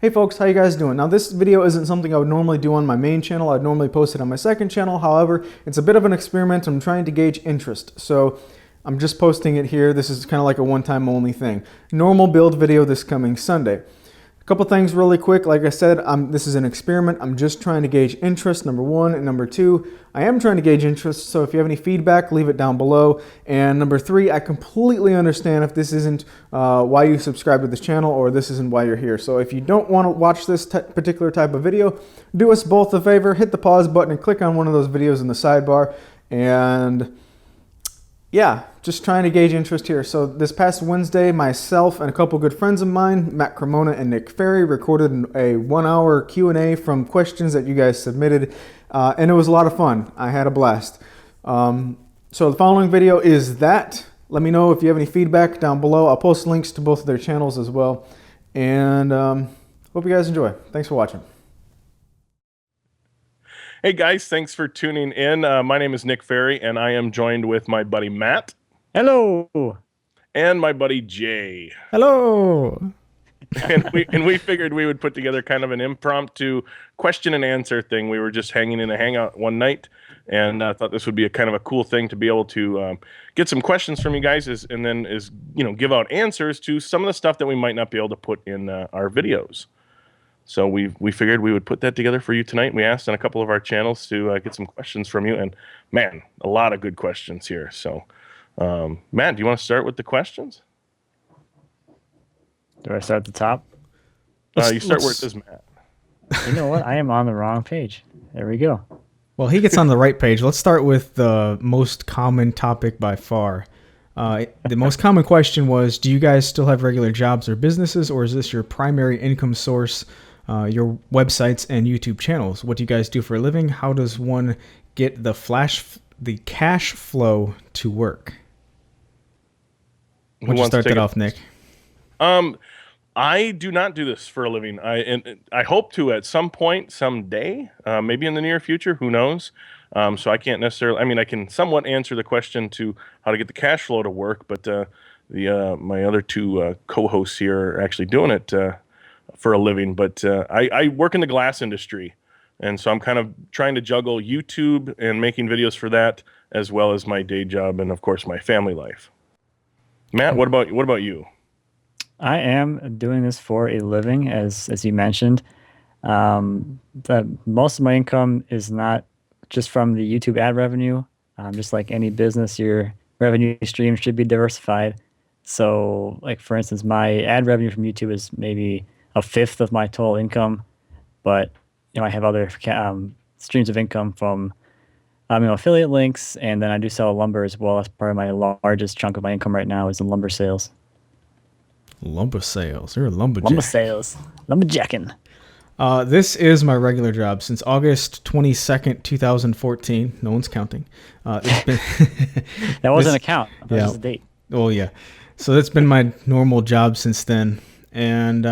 Hey folks, how you guys doing? Now this video isn't something I would normally do on my main channel. I'd normally post it on my second channel. However, it's a bit of an experiment. I'm trying to gauge interest. So I'm just posting it here. This is kind of like a one-time only thing. Normal build video this coming Sunday. A couple things really quick. Like I said, this is an experiment. I'm just trying to gauge interest, number one. And number two, I am trying to gauge interest. So if you have any feedback, leave it down below. And number three, I completely understand if this isn't why you subscribe to this channel or this isn't why you're here. So if you don't want to watch this particular type of video, do us both a favor, hit the pause button and click on one of those videos in the sidebar. And yeah, just trying to gauge interest here. So this past Wednesday, myself and a couple good friends of mine, Matt Cremona and Nick Ferry, recorded a 1-hour Q&A from questions that you guys submitted, and it was a lot of fun. I had a blast. So the following video is that. Let me know if you have any feedback down below. I'll post links to both of their channels as well. And hope you guys enjoy. Thanks for watching. Hey guys, thanks for tuning in. My name is Nick Ferry, and I am joined with my buddy Matt. Hello. And my buddy Jay. Hello. and we figured we would put together kind of an impromptu question and answer thing. We were just hanging in a hangout one night, and I thought this would be a kind of a cool thing to be able to get some questions from you guys, and then give out answers to some of the stuff that we might not be able to put in our videos. So we figured we would put that together for you tonight. We asked on a couple of our channels to get some questions from you, and man, a lot of good questions here. So, Matt, do you want to start with the questions? Do I start at the top? You start where it says Matt. You know what? I am on the wrong page. There we go. Well, he gets on the right page. Let's start with the most common topic by far. The most common question was, do you guys still have regular jobs or businesses, or is this your primary income source? Your websites and YouTube channels. What do you guys do for a living? How does one get the cash flow to work? Why don't you start that off, Nick? I do not do this for a living. I hope to at some point, someday, maybe in the near future. Who knows? So I can't necessarily. I mean, I can somewhat answer the question to how to get the cash flow to work, but my other two co-hosts here are actually doing it for a living. But I work in the glass industry, and so I'm kind of trying to juggle YouTube and making videos for that, as well as my day job and of course my family life. Matt, what about you? I am doing this for a living, as you mentioned. Most of my income is not just from the YouTube ad revenue. Just like any business, your revenue stream should be diversified. So, like for instance, my ad revenue from YouTube is maybe a fifth of my total income, but I have other streams of income from affiliate links, and then I do sell lumber as well. That's probably my largest chunk of my income right now is in lumber sales. Lumber sales. You're a lumberjack. Lumber sales. Lumberjacking. This is my regular job since August 22nd, 2014. No one's counting. It's been that wasn't a count. That was just a date. Oh, yeah. So that's been my normal job since then. And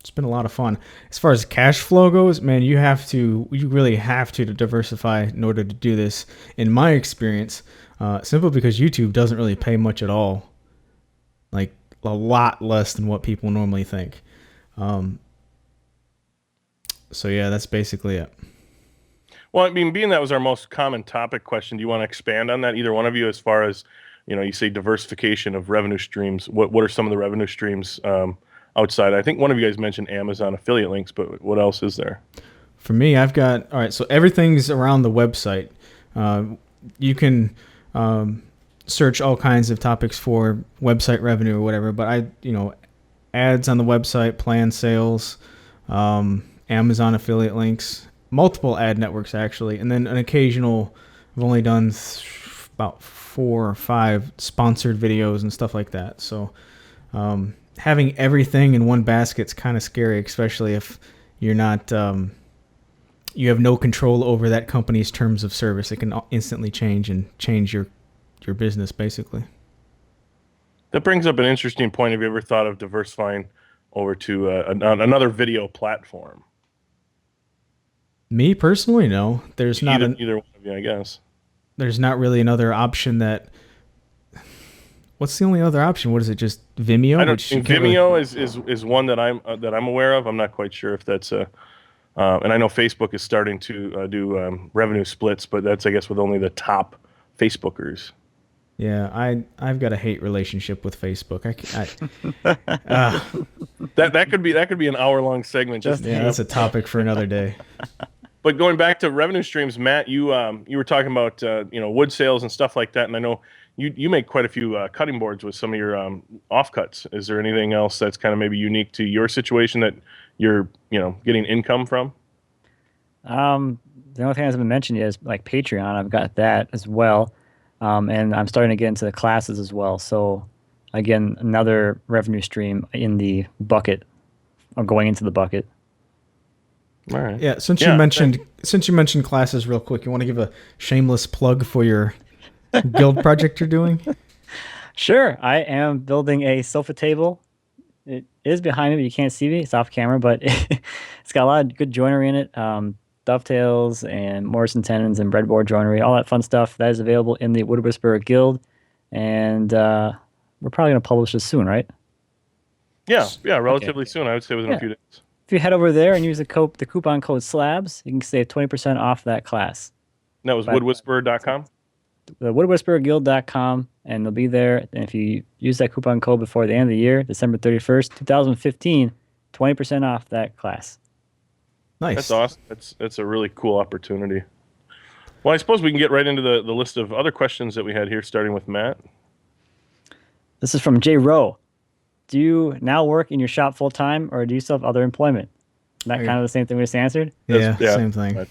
it's been a lot of fun. As far as cash flow goes, man, you really have to diversify in order to do this, in my experience, simply because YouTube doesn't really pay much at all. Like, a lot less than what people normally think. So yeah, that's basically it. Well, I mean, being that was our most common topic question, do you want to expand on that, either one of you, as far as, you say diversification of revenue streams? What are some of the revenue streams outside? I think one of you guys mentioned Amazon affiliate links, but what else is there? For me, all right, so everything's around the website. You can search all kinds of topics for website revenue or whatever, but ads on the website, planned sales, Amazon affiliate links, multiple ad networks actually, and then an occasional, I've only done about 4 or 5 sponsored videos and stuff like that. So having everything in one basket's kind of scary, especially if you're not you have no control over that company's terms of service. It can instantly change your business, basically. That brings up an interesting point. Have you ever thought of diversifying over to another video platform? Me personally, no. There's either one of you, I guess. There's not really another option that What's the only other option? What is it? Just Vimeo? I don't. Which you And can't really- Vimeo is one that I'm aware of. I'm not quite sure if that's a. And I know Facebook is starting to do revenue splits, but that's I guess with only the top Facebookers. Yeah, I've got a hate relationship with Facebook. Uh, That could be an hour-long segment. Just yeah, that's a topic for another day. But going back to revenue streams, Matt, you were talking about wood sales and stuff like that, and I know you make quite a few cutting boards with some of your offcuts. Is there anything else that's kind of maybe unique to your situation that you're getting income from? The only thing I haven't mentioned yet is like Patreon. I've got that as well, and I'm starting to get into the classes as well. So again, another revenue stream in the bucket, or going into the bucket. All right. Yeah, since you mentioned classes real quick, you want to give a shameless plug for your guild project you're doing? Sure, I am building a sofa table. It is behind me, but you can't see me. It's off camera, but it's got a lot of good joinery in it. Dovetails and Morrison tenons and breadboard joinery, all that fun stuff. That is available in the Wood Whisperer Guild, and we're probably going to publish this soon, right? Yeah, relatively soon. I would say within a few days. If you head over there and use the coupon code SLABS, you can save 20% off that class. And that was woodwhisperer.com? The woodwhispererguild.com, and they'll be there. And if you use that coupon code before the end of the year, December 31st, 2015, 20% off that class. Nice. That's awesome. That's a really cool opportunity. Well, I suppose we can get right into the list of other questions that we had here, starting with Matt. This is from Jay Rowe. Do you now work in your shop full time, or do you still have other employment? Isn't that kind of the same thing we just answered? Yeah, same thing.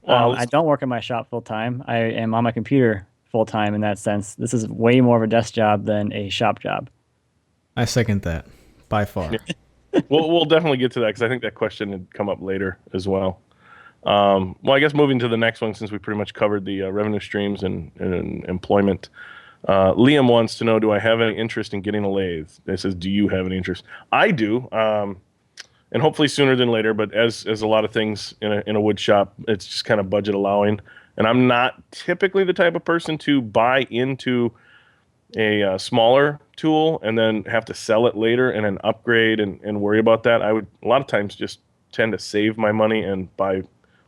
I don't work in my shop full time. I am on my computer full time in that sense. This is way more of a desk job than a shop job. I second that by far. Yeah. We'll definitely get to that because I think that question had come up later as well. Well, I guess moving to the next one, since we pretty much covered the revenue streams and employment. Liam wants to know, do I have any interest in getting a lathe? It says, do you have any interest? I do, and hopefully sooner than later, but as a lot of things in a wood shop, it's just kind of budget allowing. And I'm not typically the type of person to buy into a smaller tool and then have to sell it later and then upgrade and worry about that. I would a lot of times just tend to save my money and buy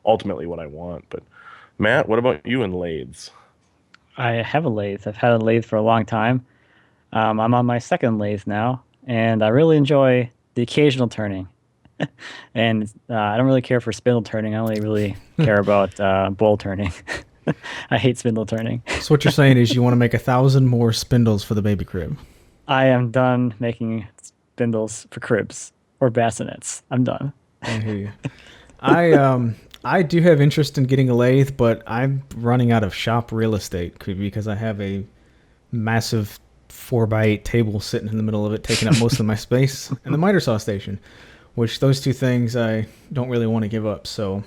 ultimately what I want. But Matt, what about you and lathes? I have a lathe. I've had a lathe for a long time. I'm on my second lathe now, and I really enjoy the occasional turning. And I don't really care for spindle turning. I only really care about bowl turning. I hate spindle turning. So what you're saying is you want to make 1,000 more spindles for the baby crib. I am done making spindles for cribs or bassinets. I'm done. I hear you. I do have interest in getting a lathe, but I'm running out of shop real estate because I have a massive 4x8 table sitting in the middle of it, taking up most of my space, and the miter saw station, which those two things I don't really want to give up. So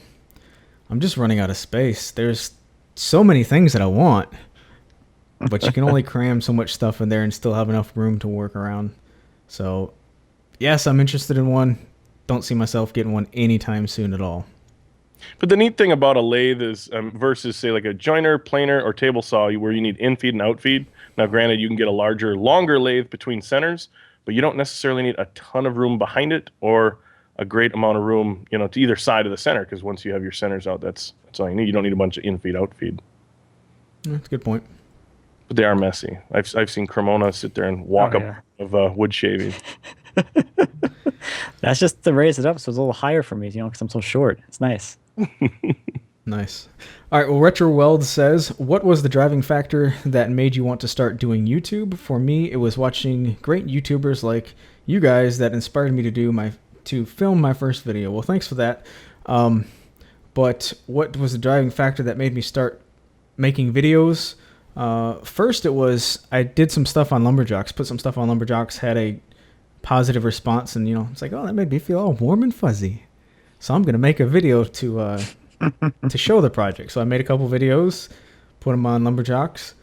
I'm just running out of space. There's so many things that I want, but you can only cram so much stuff in there and still have enough room to work around. So yes, I'm interested in one. Don't see myself getting one anytime soon at all. But the neat thing about a lathe is versus, say, like a joiner, planer, or table saw, where you need infeed and outfeed. Now, granted, you can get a larger, longer lathe between centers, but you don't necessarily need a ton of room behind it or a great amount of room, to either side of the center, because once you have your centers out, that's all you need. You don't need a bunch of infeed, outfeed. That's a good point. But they are messy. I've seen Cremona sit there and walk up of wood shaving. That's just to raise it up so it's a little higher for me, because I'm so short. It's nice. Nice. All right. Well, Retro Weld says, what was the driving factor that made you want to start doing YouTube? For me, it was watching great YouTubers like you guys that inspired me to film my first video. Well, thanks for that. But what was the driving factor that made me start making videos? First, it was I did some stuff on Lumberjacks, put some stuff on Lumberjacks, had a positive response, and it's like, oh, that made me feel all warm and fuzzy. So I'm gonna make a video to show the project. So I made a couple videos, put them on Lumberjacks,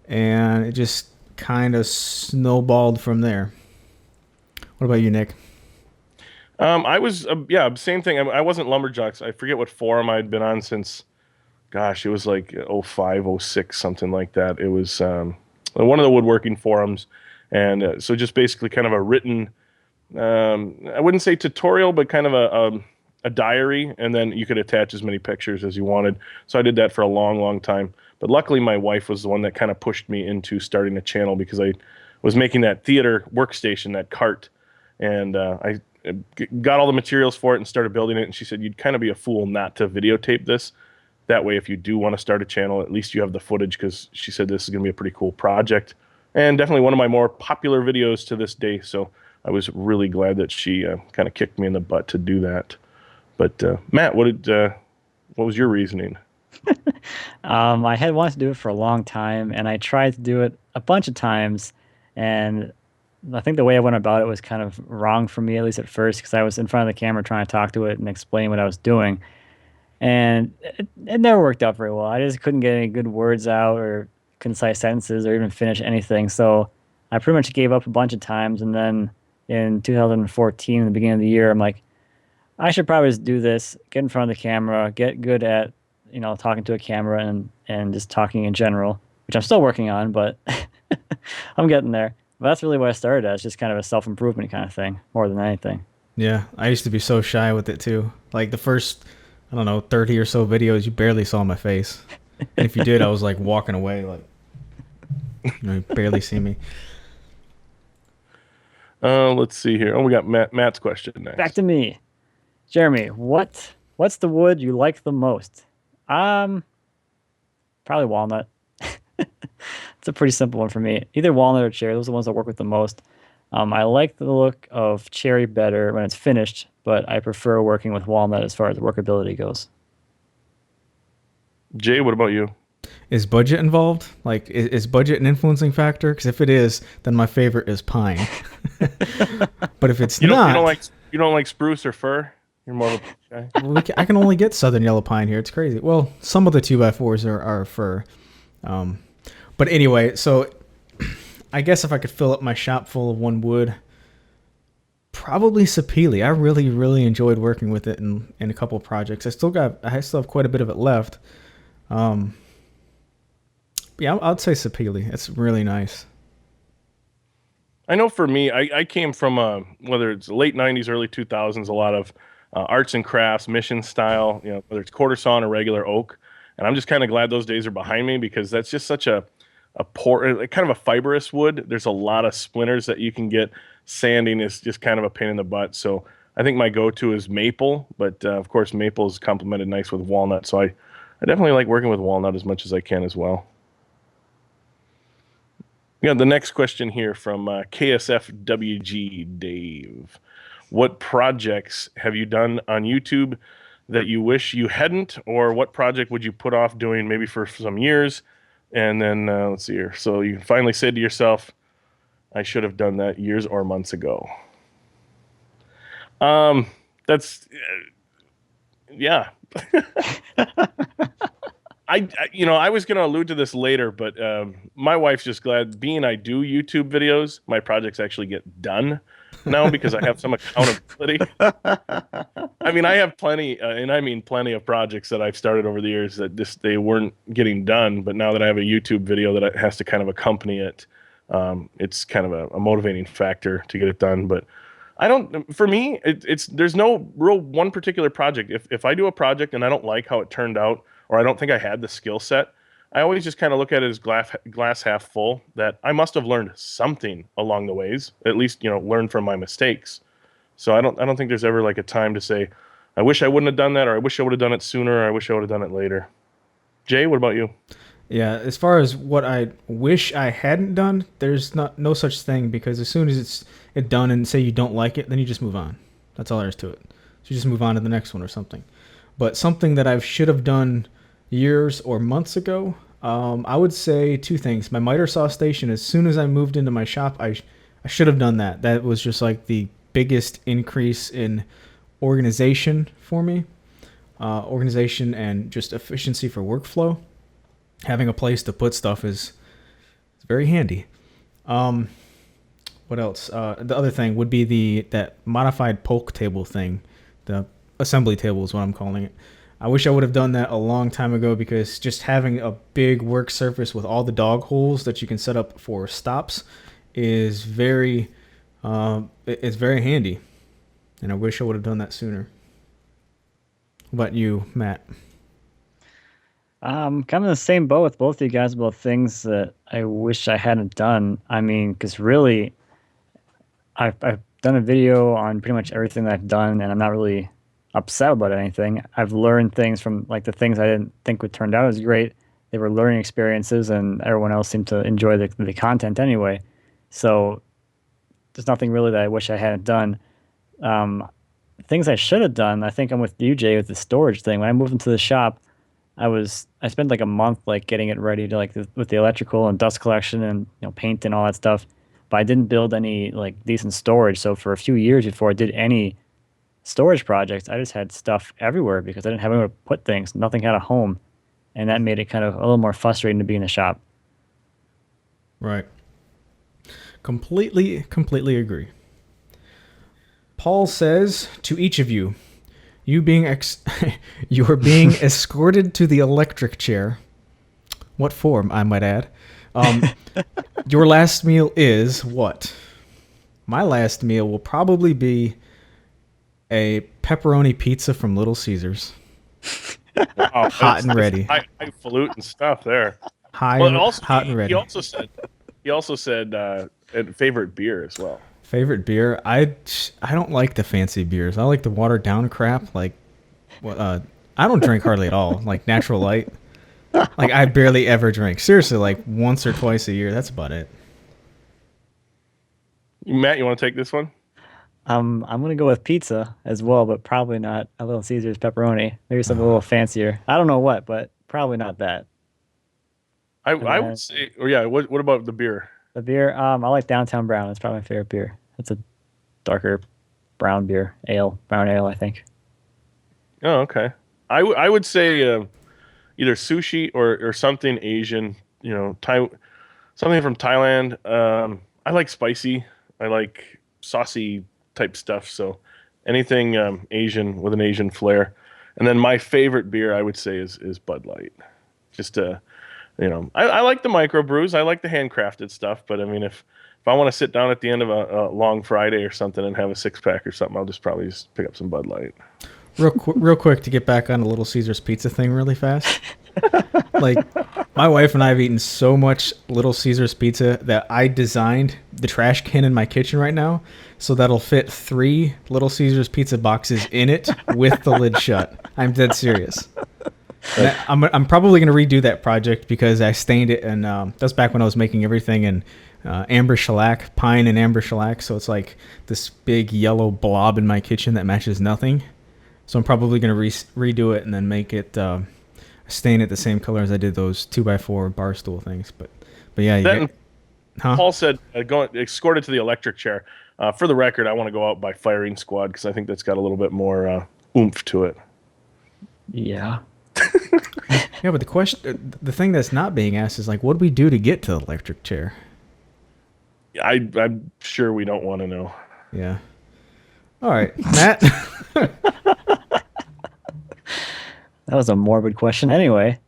and it just kind of snowballed from there. What about you, Nick? I was same thing. I wasn't Lumberjacks. I forget what forum I'd been on since, gosh, it was like 05, 06, something like that. It was one of the woodworking forums, and so just basically kind of a written, I wouldn't say tutorial, but kind of a diary, and then you could attach as many pictures as you wanted. So I did that for a long, long time. But luckily, my wife was the one that kind of pushed me into starting a channel, because I was making that theater workstation, that cart, and I got all the materials for it and started building it. And she said, you'd kind of be a fool not to videotape this. That way, if you do want to start a channel, at least you have the footage, because she said this is going to be a pretty cool project, and definitely one of my more popular videos to this day. So I was really glad that she kind of kicked me in the butt to do that. But Matt, what was your reasoning? I had wanted to do it for a long time, and I tried to do it a bunch of times, and I think the way I went about it was kind of wrong for me, at least at first, because I was in front of the camera trying to talk to it and explain what I was doing, and it never worked out very well. I just couldn't get any good words out or concise sentences or even finish anything, so I pretty much gave up a bunch of times, and then in 2014, in the beginning of the year, I'm like, I should probably just do this, get in front of the camera, get good at, talking to a camera and just talking in general, which I'm still working on, but I'm getting there. But that's really what I started as, just kind of a self-improvement kind of thing, more than anything. Yeah, I used to be so shy with it too. Like the first, I don't know, 30 or so videos, you barely saw my face. And if you did, I was like walking away, like, you barely see me. Let's see here. Oh, we got Matt's question next. Back to me. Jeremy, what's the wood you like the most? Probably walnut. It's a pretty simple one for me. Either walnut or cherry. Those are the ones I work with the most. I like the look of cherry better when it's finished, but I prefer working with walnut as far as workability goes. Jay, what about you? Is budget involved? Like, is budget an influencing factor? Because if it is, then my favorite is pine. But if it's not, you don't like spruce or fir? You're more of a guy. I can only get southern yellow pine here. It's crazy. Well, some of the 2x4s are fir. But anyway, so I guess if I could fill up my shop full of one wood, probably sapele. I really, really enjoyed working with it in a couple of projects. I still have quite a bit of it left. Yeah, I'd say sapele. It's really nice. I know for me, I came from whether it's late 90s, early 2000s, a lot of arts and crafts, mission style, whether it's quarter sawn or regular oak. And I'm just kind of glad those days are behind me, because that's just such a kind of a fibrous wood. There's a lot of splinters that you can get. Sanding is just kind of a pain in the butt. So I think my go-to is maple, but of course maple is complemented nice with walnut. So I definitely like working with walnut as much as I can as well. We got the next question here from KSFWG Dave. What projects have you done on YouTube that you wish you hadn't, or what project would you put off doing maybe for some years? And then let's see here. So you finally said to yourself, I should have done that years or months ago. That's yeah. I was going to allude to this later, but my wife's just glad being I do YouTube videos, my projects actually get done now, because I have some accountability. I mean, I have plenty, and I mean plenty of projects that I've started over the years that they weren't getting done, but now that I have a YouTube video that has to kind of accompany it, it's kind of a motivating factor to get it done. But for me, there's no real one particular project. If I do a project and I don't like how it turned out, or I don't think I had the skill set, I always just kind of look at it as glass half full, that I must have learned something along the ways, at least, learn from my mistakes. So I don't think there's ever like a time to say, I wish I wouldn't have done that, or I wish I would have done it sooner, or I wish I would have done it later. Jay, what about you? Yeah, as far as what I wish I hadn't done, there's no such thing, because as soon as it's done and say you don't like it, then you just move on. That's all there is to it. So you just move on to the next one or something. But something that I should have done years or months ago, I would say two things. My miter saw station, as soon as I moved into my shop, I should have done that. That was just like the biggest increase in organization for me. Organization and just efficiency for workflow. Having a place to put stuff is very handy. What else? The other thing would be that modified polk table thing. The assembly table is what I'm calling it. I wish I would have done that a long time ago because just having a big work surface with all the dog holes that you can set up for stops is it's very handy. And I wish I would have done that sooner. What about you, Matt? Kind of in the same boat with both of you guys about things that I wish I hadn't done. I mean, because really, I've done a video on pretty much everything that I've done, and I'm not really upset about anything. I've learned things from like the things I didn't think would turn out as great. They were learning experiences, and everyone else seemed to enjoy the content anyway. So there's nothing really that I wish I hadn't done. Um, Things I should have done. I think I'm with you, Jay, with the storage thing. When I moved into the shop, I spent like a month like getting it ready to with the electrical and dust collection and paint and all that stuff. But I didn't build any like decent storage. So for a few years before I did any storage projects, I just had stuff everywhere because I didn't have anywhere to put things. Nothing had a home, and that made it kind of a little more frustrating to be in the shop. Right. Completely agree. Paul says to each of you, you are being escorted to the electric chair. What for, I might add. Your last meal is what? My last meal will probably be a pepperoni pizza from Little Caesars. Wow, Hot and ready. Highfalutin stuff there. Hot and ready. He also said favorite beer as well. Favorite beer? I don't like the fancy beers. I like the watered down crap. Like, I don't drink hardly at all. Like Natural Light. Like I barely ever drink. Seriously, like once or twice a year. That's about it. Matt, you want to take this one? I'm gonna go with pizza as well, but probably not a Little Caesars pepperoni. Maybe something a little fancier. I don't know what, but probably not that. I would say, or yeah. What about the beer? The beer, I like Downtown Brown. It's probably my favorite beer. It's a darker brown beer, brown ale, I think. Oh, okay. I would say either sushi or something Asian. Something from Thailand. I like spicy. I like saucy type stuff. So anything Asian with an Asian flair. And then my favorite beer, I would say, is Bud Light. Just I like the microbrews. I like the handcrafted stuff. But I mean, if I want to sit down at the end of a long Friday or something and have a 6-pack or something, I'll probably just pick up some Bud Light. Real quick to get back on the Little Caesars pizza thing really fast. Like, my wife and I have eaten so much Little Caesars pizza that I designed the trash can in my kitchen right now so that'll fit 3 Little Caesars pizza boxes in it with the lid shut. I'm dead serious. I'm probably going to redo that project because I stained it, and that's back when I was making everything in amber shellac, pine and amber shellac. So it's like this big yellow blob in my kitchen that matches nothing. So I'm probably going to redo it and then make it stain it the same color as I did those 2x4 bar stool things. But yeah, Paul said going escorted to the electric chair. For the record, I want to go out by firing squad because I think that's got a little bit more oomph to it. Yeah. Yeah, but the thing that's not being asked is like, what do we do to get to the electric chair? I'm sure we don't want to know. Yeah. All right, Matt. That was a morbid question. Anyway,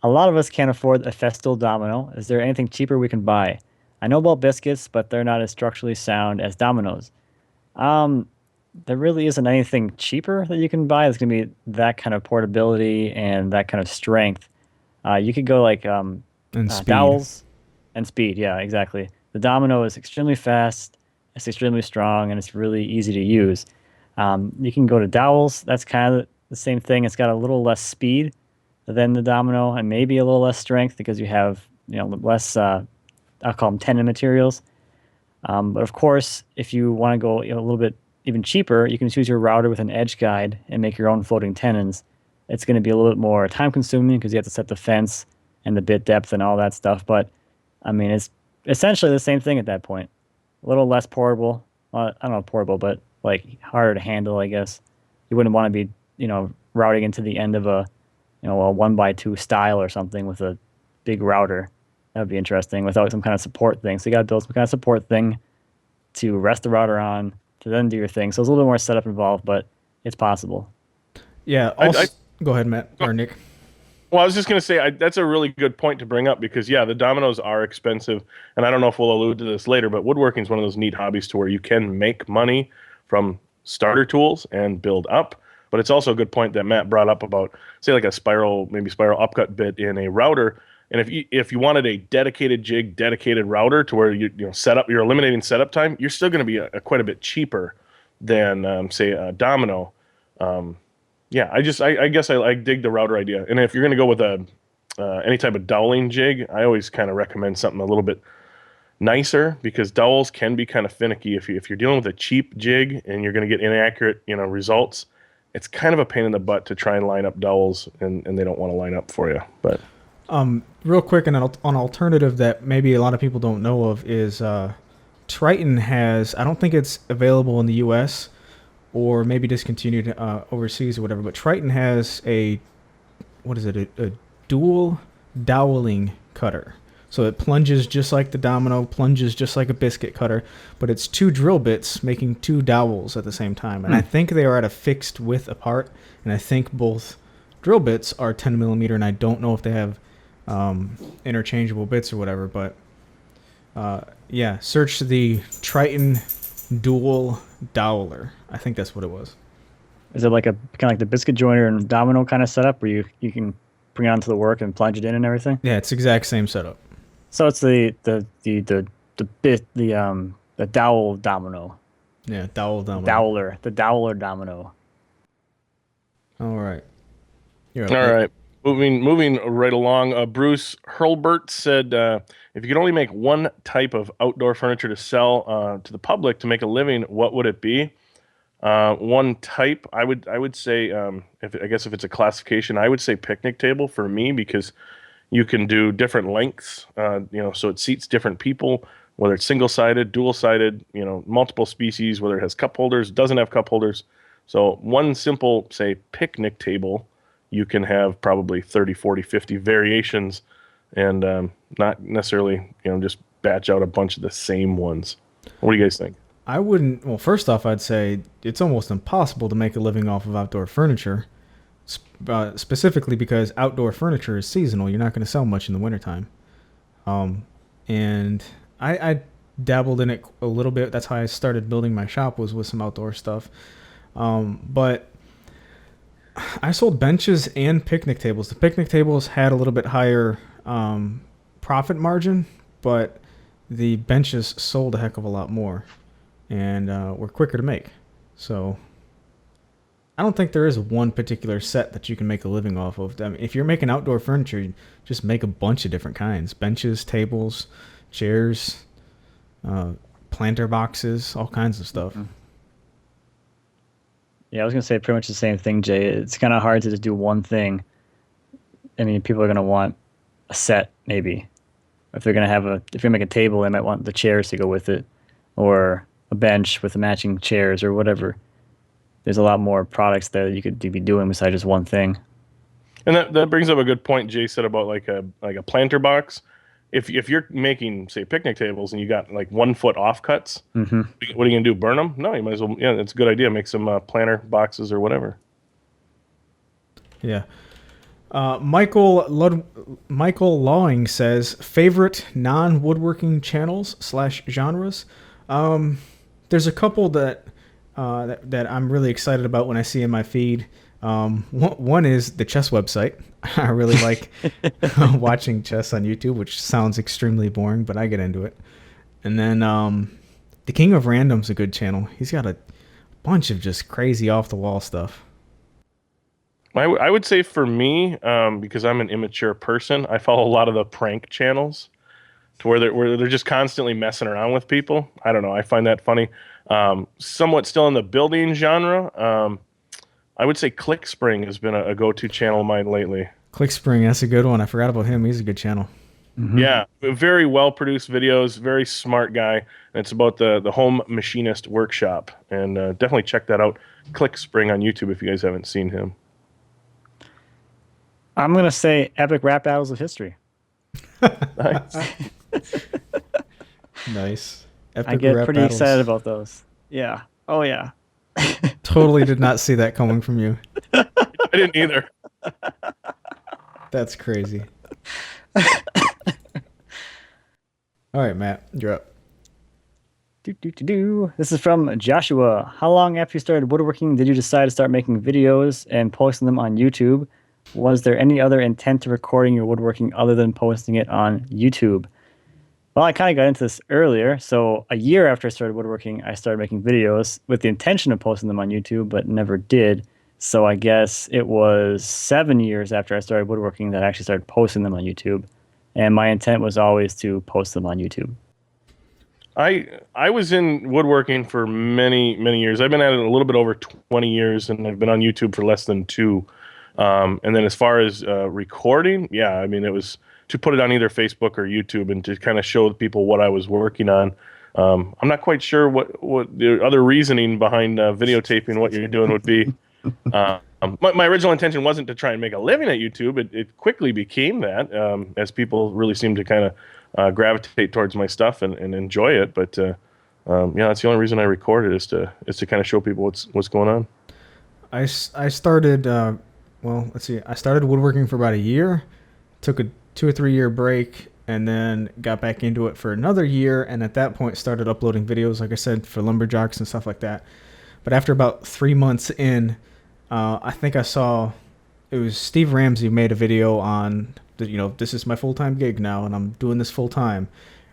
a lot of us can't afford a Festool domino. Is there anything cheaper we can buy? I know about biscuits, but they're not as structurally sound as dominoes. There really isn't anything cheaper that you can buy that's going to be that kind of portability and that kind of strength. You could go like And speed. dowels and speed. Yeah, exactly. The domino is extremely fast, it's extremely strong, and it's really easy to use. You can go to dowels. That's kind of the same thing. It's got a little less speed than the domino and maybe a little less strength because you have less, I'll call them tendon materials. But of course, if you want to go a little bit even cheaper, you can choose your router with an edge guide and make your own floating tendons. It's going to be a little bit more time consuming because you have to set the fence and the bit depth and all that stuff. But I mean, it's essentially the same thing at that point. A little less portable. I don't know, portable, but like harder to handle, I guess. You wouldn't want to be, routing into the end of a 1x2 style or something with a big router. That would be interesting without some kind of support thing. So you got to build some kind of support thing to rest the router on to then do your thing. So it's a little bit more setup involved, but it's possible. Yeah. Also, Go ahead, Matt or Nick. Well, I was just going to say that's a really good point to bring up because, yeah, the dominoes are expensive. And I don't know if we'll allude to this later, but woodworking is one of those neat hobbies to where you can make money from starter tools and build up. But it's also a good point that Matt brought up about, say, like a spiral, maybe spiral upcut bit in a router. And if you wanted a dedicated jig, dedicated router to where you're eliminating setup time, you're still going to be quite a bit cheaper than say a domino. Yeah, I guess I dig the router idea. And if you're going to go with any type of doweling jig, I always kind of recommend something a little bit nicer because dowels can be kind of finicky. If you're dealing with a cheap jig and you're going to get inaccurate results, it's kind of a pain in the butt to try and line up dowels, and they don't want to line up for you. But real quick, an alternative that maybe a lot of people don't know of is Triton has. I don't think it's available in the U.S. or maybe discontinued overseas or whatever. But Triton has a dual doweling cutter. So it plunges just like the domino, plunges just like a biscuit cutter, but it's two drill bits making two dowels at the same time. And I think they are at a fixed width apart, and I think both drill bits are 10 millimeter, and I don't know if they have interchangeable bits or whatever, but yeah, search the Triton dual Dowler. I think that's what it was. Is it like a kind of like the biscuit joiner and domino kind of setup where you can bring it onto the work and plunge it in and everything? Yeah, it's exact same setup. So it's the dowel domino. Yeah, dowel domino. Dowler, the Dowler domino. All right. All right. Moving right along, Bruce Hurlbert said, if you could only make one type of outdoor furniture to sell to the public to make a living, what would it be? One type, I would say, if it's a classification, I would say picnic table for me because you can do different lengths, so it seats different people, whether it's single-sided, dual-sided, multiple species, whether it has cup holders, doesn't have cup holders. So one simple, say, picnic table, you can have probably 30, 40, 50 variations and not necessarily, just batch out a bunch of the same ones. What do you guys think? I wouldn't. Well, first off, I'd say it's almost impossible to make a living off of outdoor furniture, specifically because outdoor furniture is seasonal. You're not going to sell much in the wintertime. And I dabbled in it a little bit. That's how I started building my shop, was with some outdoor stuff. But I sold benches and picnic tables. The picnic tables had a little bit higher profit margin, but the benches sold a heck of a lot more and were quicker to make. So I don't think there is one particular set that you can make a living off of. I mean, if you're making outdoor furniture, you just make a bunch of different kinds. Benches, tables, chairs, planter boxes, all kinds of stuff. Yeah, I was going to say pretty much the same thing, Jay. It's kind of hard to just do one thing. I mean, people are going to want a set, maybe. If they're going to if you make a table, they might want the chairs to go with it, or a bench with the matching chairs or whatever. There's a lot more products that you could be doing besides just one thing. And that brings up a good point Jay said about like a planter box. If you're making, say, picnic tables and you got like 1 foot offcuts, what are you gonna do? Burn them? No, you might as well. Yeah, it's a good idea. Make some planter boxes or whatever. Yeah. Michael Lawing says favorite non-woodworking channels / genres. There's a couple that I'm really excited about when I see in my feed. One is the chess website. I really like watching chess on YouTube, which sounds extremely boring, but I get into it. And then the King of Random's a good channel. He's got a bunch of just crazy off the wall stuff. I would say for me, because I'm an immature person, I follow a lot of the prank channels to where they're just constantly messing around with people. I don't know. I find that funny. Somewhat still in the building genre. I would say ClickSpring has been a go-to channel of mine lately. ClickSpring, that's a good one. I forgot about him. He's a good channel. Mm-hmm. Yeah, very well-produced videos, very smart guy. And it's about the home machinist workshop. And definitely check that out. ClickSpring on YouTube if you guys haven't seen him. I'm going to say Epic Rap Battles of History. Nice. Nice. Epic I get rap pretty battles. excited about those. Yeah. Oh, yeah. Totally did not see that coming from you. I didn't either. That's crazy. All right, Matt, you're up. This is from Joshua. How long after you started woodworking did you decide to start making videos and posting them on YouTube? Was there any other intent to recording your woodworking other than posting it on YouTube? Well, I kind of got into this earlier. So a year after I started woodworking, I started making videos with the intention of posting them on YouTube, but never did. So I guess it was 7 years after I started woodworking that I actually started posting them on YouTube. And my intent was always to post them on YouTube. I was in woodworking for many years. I've been at it a little bit over 20 years, and I've been on YouTube for less than 2. And then as far as recording, yeah, I mean, it was to put it on either Facebook or YouTube and to kind of show people what I was working on. I'm not quite sure what the other reasoning behind videotaping what you're doing would be. My original intention wasn't to try and make a living at YouTube. It quickly became that, as people really seemed to kind of gravitate towards my stuff and enjoy it. But yeah, that's the only reason I record it is to kind of show people what's going on. I started, well, let's see. I started woodworking for about a year, took a 2 or 3 year break, and then got back into it for another year. And at that point, started uploading videos, like I said, for lumberjacks and stuff like that. But after about 3 months in, I think I saw it was Steve Ramsey made a video on, this is my full-time gig now, and I'm doing this full-time.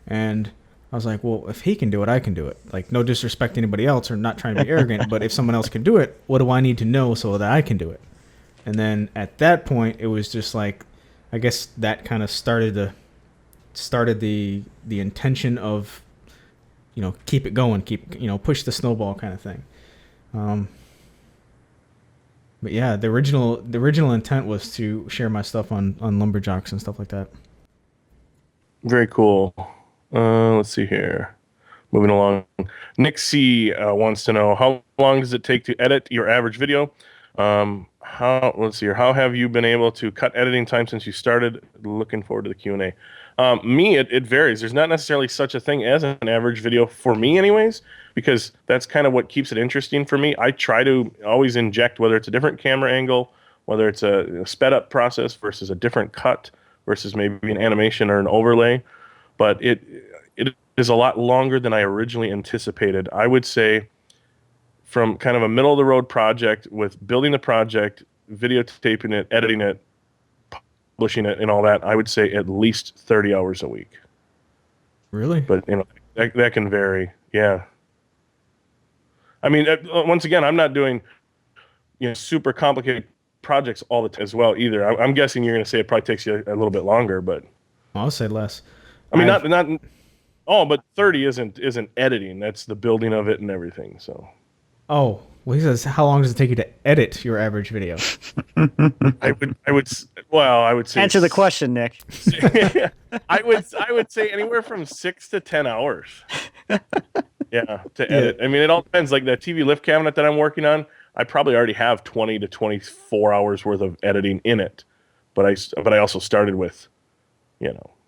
And I was like, well, if he can do it, I can do it. Like, no disrespect to anybody else or not trying to be arrogant, but if someone else can do it, what do I need to know so that I can do it? And then at that point, it was just like, I guess that kind of started the intention of, keep it going, push the snowball kind of thing. But yeah, the original intent was to share my stuff on lumberjacks and stuff like that. Very cool. Let's see here. Moving along. Nick C wants to know, how long does it take to edit your average video? Let's see here. How have you been able to cut editing time since you started? Looking forward to the Q&A. It varies. There's not necessarily such a thing as an average video for me anyways, because that's kind of what keeps it interesting for me. I try to always inject, whether it's a different camera angle, whether it's a sped up process versus a different cut versus maybe an animation or an overlay. But it is a lot longer than I originally anticipated. I would say from kind of a middle of the road project with building the project, videotaping it, editing it, publishing it, and all that, I would say at least 30 hours a week. Really? But that can vary. Yeah. I mean, once again, I'm not doing super complicated projects all the time as well either. I'm guessing you're going to say it probably takes you a little bit longer, but I'll say less. I mean, not. Oh, but 30 isn't editing. That's the building of it and everything. So. Oh, well, he says, how long does it take you to edit your average video? I would say. Answer the question, Nick. I would say anywhere from 6 to 10 hours. Yeah, to edit. I mean, it all depends. Like the TV lift cabinet that I'm working on, I probably already have 20 to 24 hours worth of editing in it. But I also started with,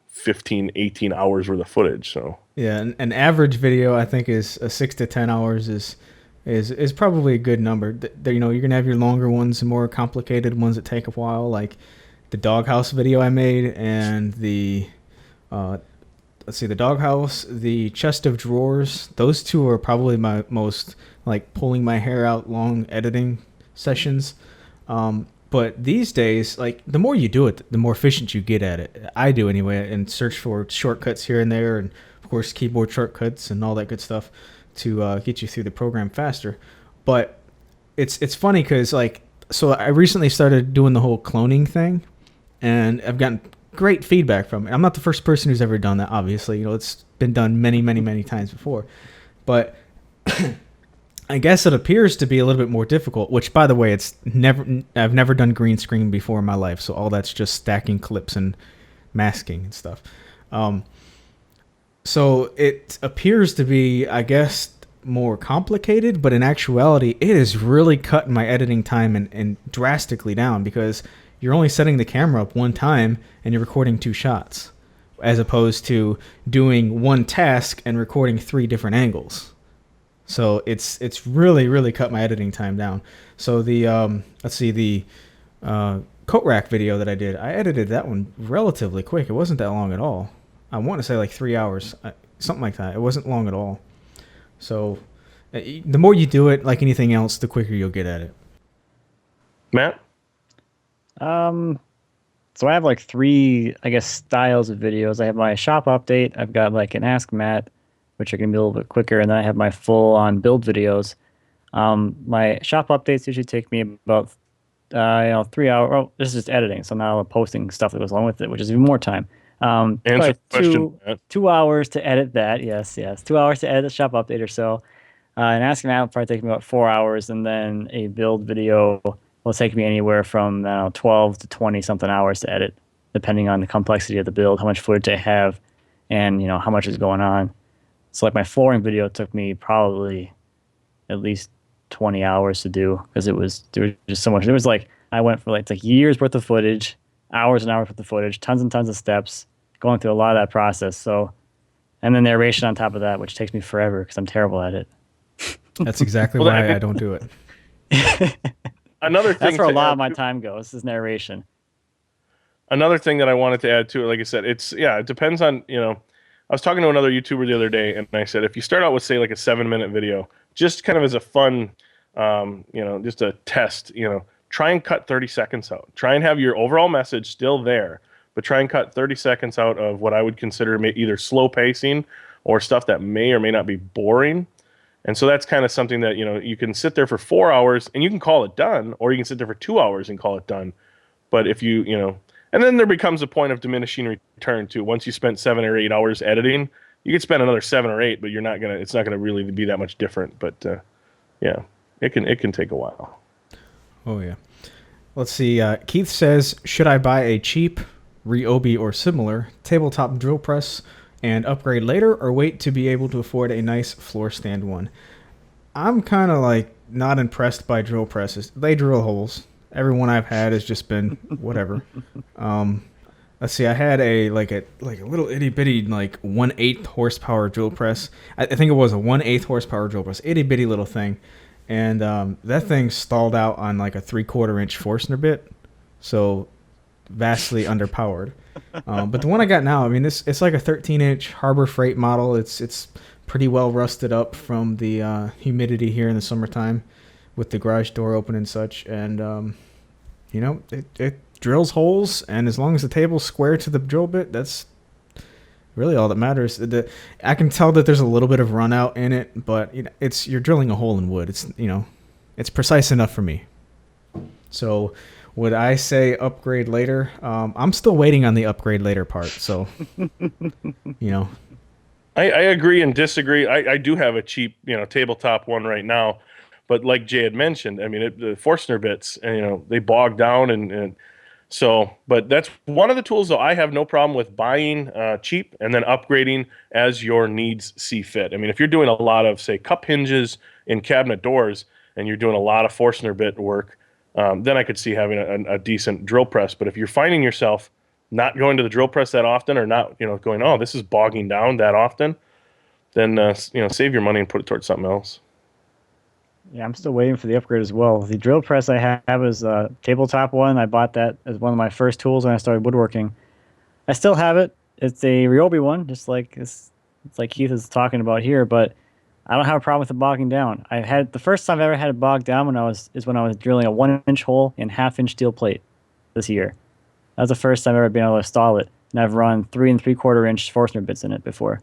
15, 18 hours worth of footage. So yeah, an average video I think is 6 to 10 hours is probably a good number. You're gonna have your longer ones and more complicated ones that take a while, like the doghouse video I made and the the doghouse, the chest of drawers. Those two are probably my most like pulling my hair out long editing sessions. But these days, like the more you do it, the more efficient you get at it. I do anyway, and search for shortcuts here and there, and of course keyboard shortcuts and all that good stuff to get you through the program faster. But it's funny because so I recently started doing the whole cloning thing, and I've gotten great feedback from it. I'm not the first person who's ever done that, obviously. It's been done many times before. But I guess it appears to be a little bit more difficult, which, by the way, I've never done green screen before in my life, so all that's just stacking clips and masking and stuff. So it appears to be, I guess, more complicated, but in actuality, it is really cutting my editing time and drastically down, because you're only setting the camera up one time and you're recording 2 shots, as opposed to doing one task and recording 3 different angles. So it's really cut my editing time down. So the coat rack video that I did, I edited that one relatively quick. It wasn't that long at all. I want to say like 3 hours, something like that. It wasn't long at all. So the more you do it, like anything else, the quicker you'll get at it. Matt? So I have like three, I guess, styles of videos. I have my shop update. I've got like an Ask Matt, which are going to be a little bit quicker, and then I have my full-on build videos. My shop updates usually take me about 3 hours. Well, this is just editing, so now I'm posting stuff that goes along with it, which is even more time. Answer the question, Matt. 2 hours to edit that. Yes. 2 hours to edit the shop update or so. And Ask Matt will probably take me about 4 hours, and then a build video will take me anywhere from 12 to 20 something hours to edit, depending on the complexity of the build, how much footage I have, and how much is going on. So like my flooring video took me probably at least 20 hours to do because there was just so much. It was like I went for like years worth of footage, hours and hours worth of footage, tons and tons of steps, going through a lot of that process. So, and then narration on top of that, which takes me forever because I'm terrible at it. That's exactly why I don't do it. Another thing that's where a lot of my time goes is narration. Another thing that I wanted to add to it, like I said, it depends on, I was talking to another YouTuber the other day, and I said, if you start out with, say, like a 7-minute video, just kind of as a fun, just a test, try and cut 30 seconds out. Try and have your overall message still there, but try and cut 30 seconds out of what I would consider either slow pacing or stuff that may or may not be boring. And so that's kind of something that, you can sit there for 4 hours and you can call it done, or you can sit there for 2 hours and call it done. But if and then there becomes a point of diminishing return too. Once you spent 7 or 8 hours editing, you could spend another 7 or 8, but it's not gonna really be that much different. But yeah, it can take a while. Oh yeah. Let's see. Keith says, should I buy a cheap Ryobi or similar tabletop drill press and upgrade later, or wait to be able to afford a nice floor stand one? I'm kind of like not impressed by drill presses. They drill holes. Every one I've had has just been whatever. Let's see. I had a little itty bitty 1/8 horsepower drill press. I think it was a 1/8 horsepower drill press, itty bitty little thing, and that thing stalled out on like a 3/4 inch Forstner bit, so vastly underpowered. But the one I got now, I mean, it's like a 13-inch Harbor Freight model. It's pretty well rusted up from the humidity here in the summertime with the garage door open and such. And, it drills holes. And as long as the table's square to the drill bit, that's really all that matters. I can tell that there's a little bit of run out in it, but you're drilling a hole in wood. It's precise enough for me. So would I say upgrade later? I'm still waiting on the upgrade later part. So, I agree and disagree. I do have a cheap, tabletop one right now, but like Jay had mentioned, I mean, the Forstner bits, they bog down, and so. But that's one of the tools, though. I have no problem with buying cheap and then upgrading as your needs see fit. I mean, if you're doing a lot of, say, cup hinges in cabinet doors, and you're doing a lot of Forstner bit work, then I could see having a decent drill press. But if you're finding yourself not going to the drill press that often, or not, going, oh, this is bogging down that often, then, save your money and put it towards something else. Yeah, I'm still waiting for the upgrade as well. The drill press I have is a tabletop one. I bought that as one of my first tools when I started woodworking. I still have it. It's a Ryobi one, just like it's like Keith is talking about here, but I don't have a problem with it bogging down. I had the first time I ever had it bogged down when I was drilling a 1-inch hole in 1/2-inch steel plate this year. That was the first time I've ever been able to install it, and I've run 3 3/4 inch Forstner bits in it before,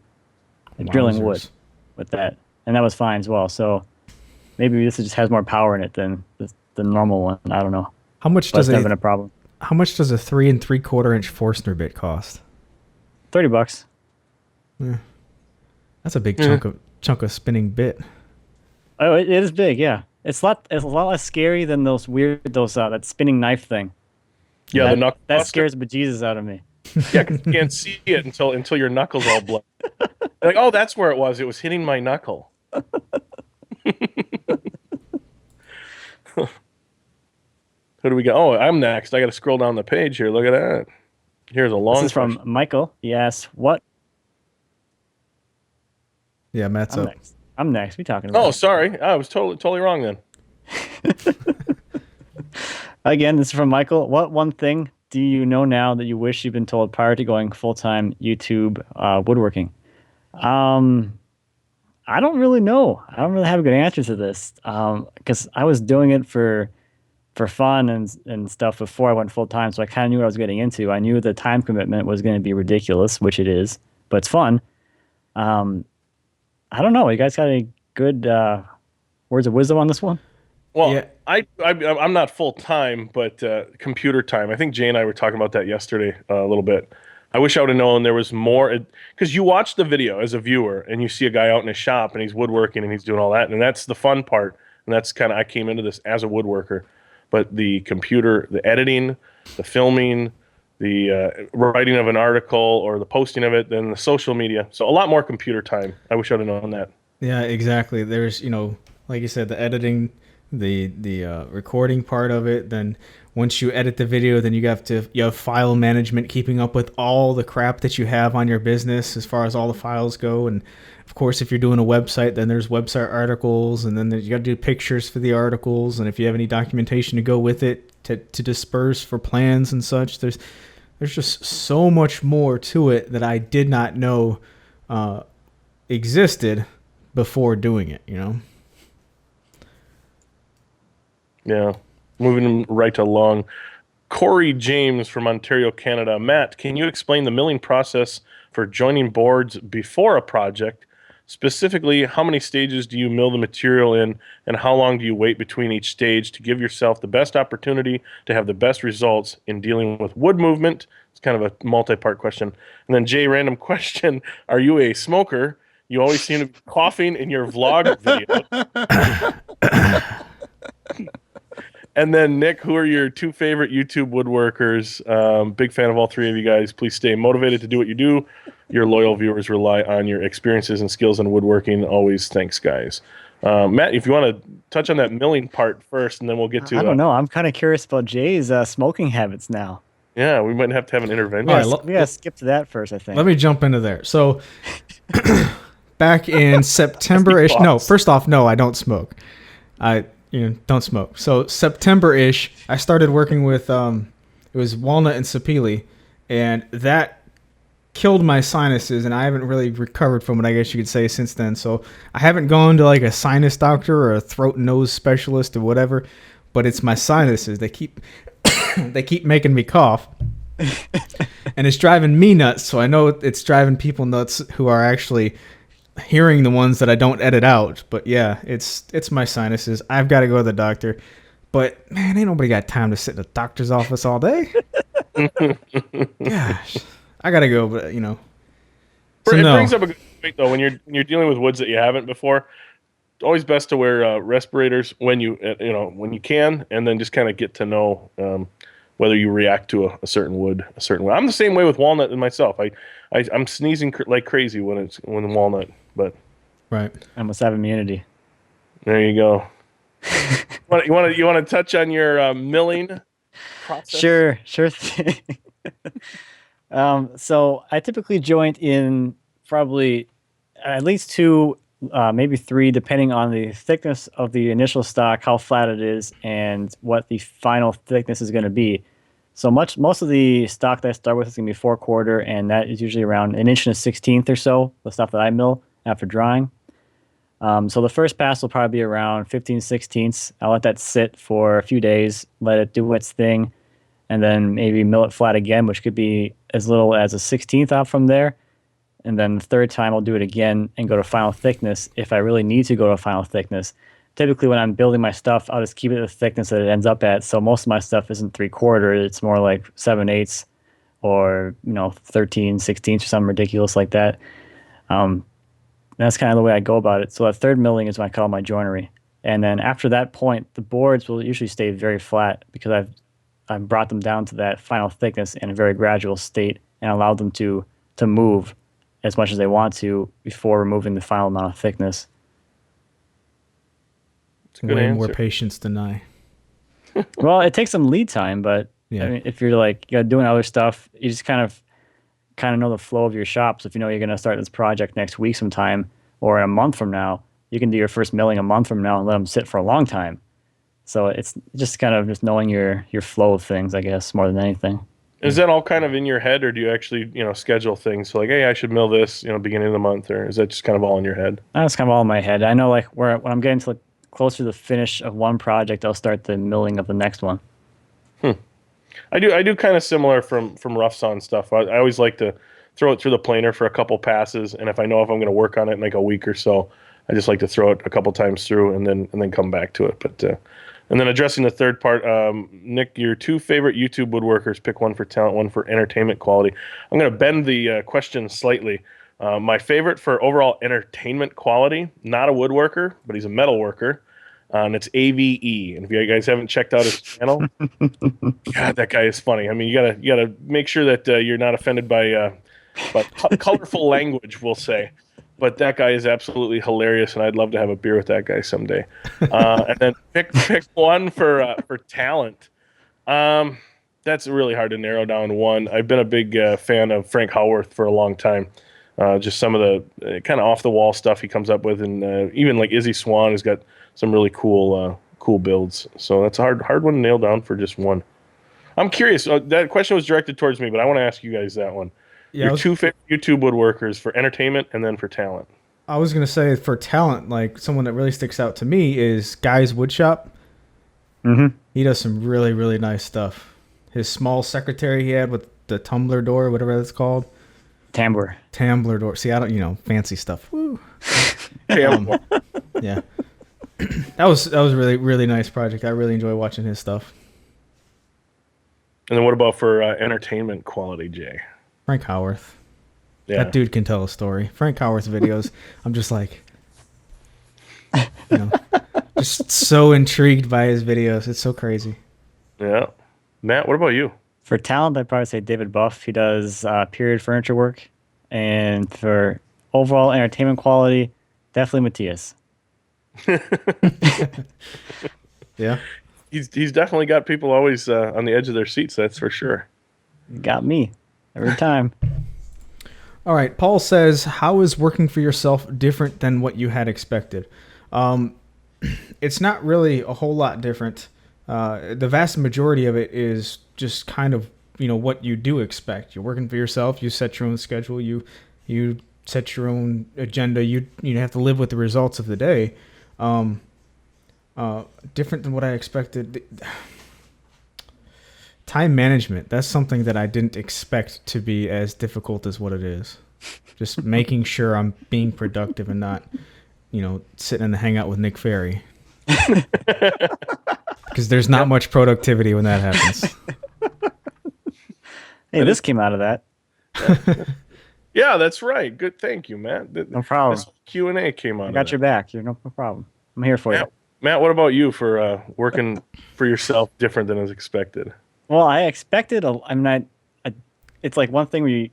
drilling wood with that, and that was fine as well. So maybe this just has more power in it than the normal one. I don't know. How much does it? A problem. How much does a 3 3/4 inch Forstner bit cost? $30. Yeah. That's a big chunk of spinning bit. Oh, it is big. Yeah, it's a lot less scary than that spinning knife thing. Yeah, the knuckle. That scares the bejesus out of me. Yeah, because you can't see it until your knuckles all blood. Like, oh, that's where it was. It was hitting my knuckle. Who do we got? Oh, I'm next. I got to scroll down the page here. Look at that. Here's a long. This is from Michael. Yes. What? Yeah, Matt's up. Next. I'm next. We talking about? Oh, sorry. I was totally wrong then. Again, this is from Michael. What one thing do you know now that you wish you'd been told prior to going full-time YouTube woodworking? Um, I don't really know. I don't really have a good answer to this because I was doing it for fun and stuff before I went full time, so I kind of knew what I was getting into. I knew the time commitment was going to be ridiculous, which it is, but it's fun. Um, I don't know. You guys got any good words of wisdom on this one? Well, Yeah. I'm not full time, but computer time. I think Jay and I were talking about that yesterday a little bit. I wish I would have known there was more because you watch the video as a viewer and you see a guy out in his shop and he's woodworking and he's doing all that, and that's the fun part. And that's kind of I came into this as a woodworker, but the computer, the editing, the filming, the writing of an article or the posting of it, then the social media. So a lot more computer time. I wish I would have known that. Yeah, exactly. There's, like you said, the editing, the recording part of it. Then once you edit the video, then you have file management, keeping up with all the crap that you have on your business as far as all the files go. And of course, if you're doing a website, then there's website articles, and then you got to do pictures for the articles, and if you have any documentation to go with it to disperse for plans and such, there's just so much more to it that I did not know existed before doing it. Yeah. Moving right along. Corey James from Ontario, Canada. Matt, can you explain the milling process for joining boards before a project? Specifically, how many stages do you mill the material in, and how long do you wait between each stage to give yourself the best opportunity to have the best results in dealing with wood movement? It's kind of a multi-part question. And then Jay, random question. Are you a smoker? You always seem to be coughing in your vlog video. And then Nick, who are your two favorite YouTube woodworkers? Big fan of all three of you guys. Please stay motivated to do what you do. Your loyal viewers rely on your experiences and skills in woodworking. Always thanks, guys. Matt, if you want to touch on that milling part first, and then we'll get to... I don't know. I'm kind of curious about Jay's smoking habits now. Yeah, we might have to have an intervention. All right, We gotta skip to that first, I think. let me jump into there. So back in September-ish, no, first off, no, I don't smoke. I don't smoke. So September-ish, I started working with it was walnut and sapele, and that killed my sinuses, and I haven't really recovered from it, I guess you could say, since then. So I haven't gone to like a sinus doctor or a throat and nose specialist or whatever, but it's my sinuses. They keep they keep making me cough. And it's driving me nuts, so I know it's driving people nuts who are actually hearing the ones that I don't edit out. But yeah, it's my sinuses. I've got to go to the doctor. But man, ain't nobody got time to sit in the doctor's office all day. Gosh, I gotta go. But So It no. brings up a good point, though, when you're dealing with woods that you haven't before. It's always best to wear respirators when you can, and then just kind of get to know whether you react to a certain wood a certain way. I'm the same way with walnut and myself. I'm sneezing like crazy when walnut, but Right. I must have immunity. there you go. You want to touch on your milling process? Sure thing. So I typically joint in probably at least two, maybe three, depending on the thickness of the initial stock, how flat it is, and what the final thickness is going to be. So most of the stock that I start with is going to be 4/4, and that is usually around 1/16 or so, the stuff that I mill after drying. So the first pass will probably be around 15/16. I'll let that sit for a few days, let it do its thing, and then maybe mill it flat again, which could be as little as a 1/16 out from there. And then the third time I'll do it again and go to final thickness if I really need to go to final thickness. Typically when I'm building my stuff, I'll just keep it the thickness that it ends up at. So most of my stuff isn't 3/4, it's more like 7/8 or 13/16 or something ridiculous like that. That's kind of the way I go about it. So that third milling is what I call my joinery. And then after that point, the boards will usually stay very flat because I've brought them down to that final thickness in a very gradual state and allowed them to move as much as they want to before removing the final amount of thickness. It's a good Way answer. more patience than I. Well, it takes some lead time, but Yeah. I mean, if you're like doing other stuff, you just kind of know the flow of your shop. So if you know you're going to start this project next week sometime or a month from now, you can do your first milling a month from now and let them sit for a long time. So it's just kind of just knowing your flow of things, I guess, more than anything. Is that all kind of in your head, or do you actually, schedule things? So like, hey, I should mill this, beginning of the month, or is that just kind of all in your head? That's kind of all in my head. I know like when I'm getting to closer to the finish of one project, I'll start the milling of the next one. I do kind of similar from rough sawn stuff. I always like to throw it through the planer for a couple passes, and if I know if I'm going to work on it in like a week or so, I just like to throw it a couple times through and then come back to it. But and then addressing the third part, Nick, your two favorite YouTube woodworkers. Pick one for talent, one for entertainment quality. I'm going to bend the question slightly. My favorite for overall entertainment quality, not a woodworker, but he's a metal worker. And it's AVE. And if you guys haven't checked out his channel, God, that guy is funny. I mean, you gotta make sure that you're not offended by colorful language, we'll say. But that guy is absolutely hilarious, and I'd love to have a beer with that guy someday. And then pick one for talent. That's really hard to narrow down one. I've been a big fan of Frank Howarth for a long time. Just some of the kind of off the wall stuff he comes up with, and even like Izzy Swan has got some really cool builds. So that's a hard one to nail down for just one. I'm curious. That question was directed towards me, but I want to ask you guys that one. Yeah, Your two favorite YouTube woodworkers for entertainment and then for talent. I was gonna say for talent, like someone that really sticks out to me is Guy's Woodshop. Mm-hmm. He does some really, really nice stuff. His small secretary he had with the tumbler door, whatever that's called. Tambler door. See, I don't, fancy stuff. Woo. Yeah. Yeah. That was really, really nice project. I really enjoy watching his stuff. And then what about for entertainment quality, Jay? Frank Howarth. Yeah. That dude can tell a story. Frank Howarth's videos, I'm just like, just so intrigued by his videos. It's so crazy. Yeah. Matt, what about you? For talent, I'd probably say David Buff. He does period furniture work. And for overall entertainment quality, definitely Matthias. Yeah. He's definitely got people always on the edge of their seats, that's for sure. Got me every time. All right. Paul says, how is working for yourself different than what you had expected? It's not really a whole lot different. The vast majority of it is just kind of, what you do expect. You're working for yourself. You set your own schedule. You set your own agenda. You have to live with the results of the day. Different than what I expected. Time management. That's something that I didn't expect to be as difficult as what it is. Just making sure I'm being productive and not, sitting in the hangout with Nick Ferry. Because there's not much productivity when that happens. Hey, this came out of that. Yeah, that's right. Good. Thank you, Matt. No problem. This Q&A came out I of got that. your back. You're no problem. I'm here for you. Matt, what about you for working for yourself different than as expected? Well, I expected. It's like one thing where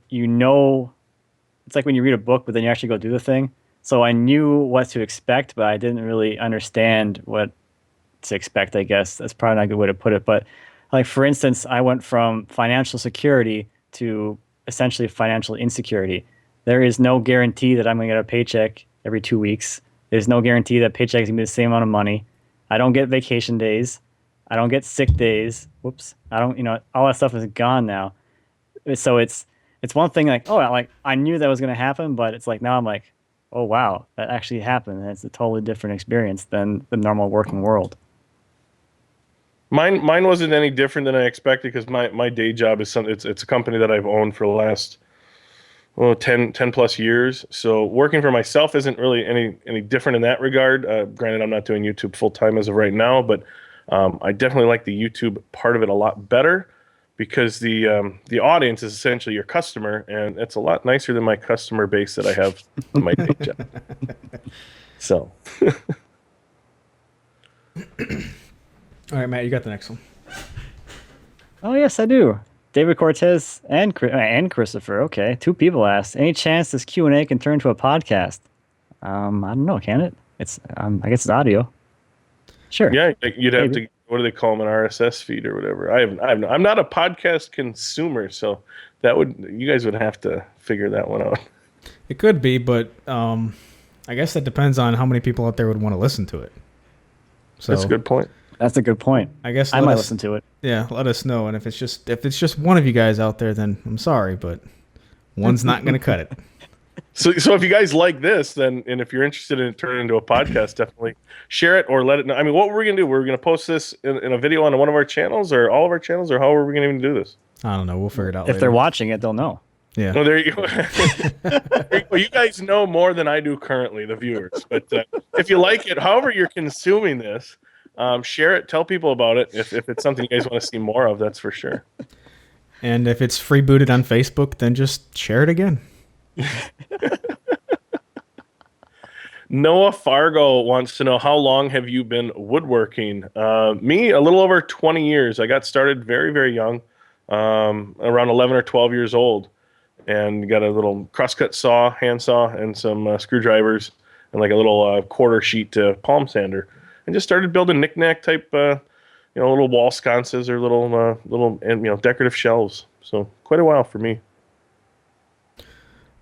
it's like when you read a book, but then you actually go do the thing. So I knew what to expect, but I didn't really understand what to expect, I guess. That's probably not a good way to put it. But like, for instance, I went from financial security to essentially financial insecurity. There is no guarantee that I'm going to get a paycheck every 2 weeks. There's no guarantee that paycheck is going to be the same amount of money. I don't get vacation days. I don't get sick days. Whoops. I don't, all that stuff is gone now. So it's one thing like, I knew that was going to happen, but it's like, now I'm like, oh, wow, that actually happened. And it's a totally different experience than the normal working world. Mine wasn't any different than I expected because my day job is it's a company that I've owned for the last 10 plus years. So working for myself isn't really any different in that regard. Granted, I'm not doing YouTube full time as of right now, but I definitely like the YouTube part of it a lot better because the audience is essentially your customer, and it's a lot nicer than my customer base that I have in my day job. So. All right, Matt, you got the next one. Oh, yes, I do. David Cortez and Christopher. Okay, 2 people asked. Any chance this Q&A can turn into a podcast? I don't know. Can it? It's I guess it's audio. Sure. Yeah, you'd have to. What do they call them? An RSS feed or whatever. I'm not a podcast consumer, so you guys would have to figure that one out. It could be, but I guess that depends on how many people out there would want to listen to it. So That's a good point. That's a good point. I guess I might listen to it. Yeah, let us know. And if it's just one of you guys out there, then I'm sorry, but one's not going to cut it. So if you guys like this, then, and if you're interested in turning it into a podcast, definitely share it or let it know. I mean, what we're going to do, we're going to post this in a video on one of our channels or all of our channels, or how are we going to even do this? I don't know. We'll figure it out If later. they're watching it, they'll know. Yeah. No, there you go. There you go. You guys know more than I do currently, the viewers. But if you like it, however you're consuming this, share it, tell people about it. If it's something you guys want to see more of, that's for sure. And if it's free booted on Facebook, then just share it again. Noah Fargo wants to know, how long have you been woodworking? Me, a little over 20 years. I got started very, very young, around 11 or 12 years old, and got a little crosscut saw, hand saw, and some screwdrivers, and like a little quarter sheet palm sander, and just started building knick-knack type, little wall sconces or little decorative shelves. So quite a while for me.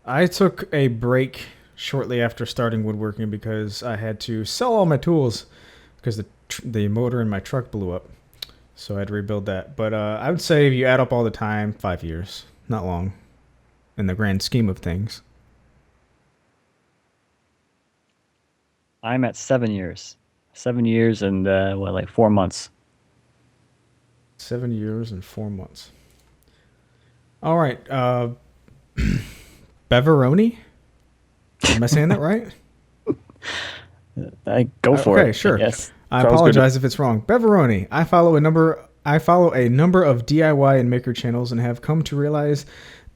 I took a break shortly after starting woodworking because I had to sell all my tools because the motor in my truck blew up. So I had to rebuild that. But I would say if you add up all the time, 5 years. Not long in the grand scheme of things. I'm at 7 years. 7 years and, 4 months. 7 years and 4 months. All right. Beveroni? Am I saying that right? Go for it. Okay, sure. Yes. I Sounds apologize if it's wrong. Beveroni. I follow a number of DIY and maker channels and have come to realize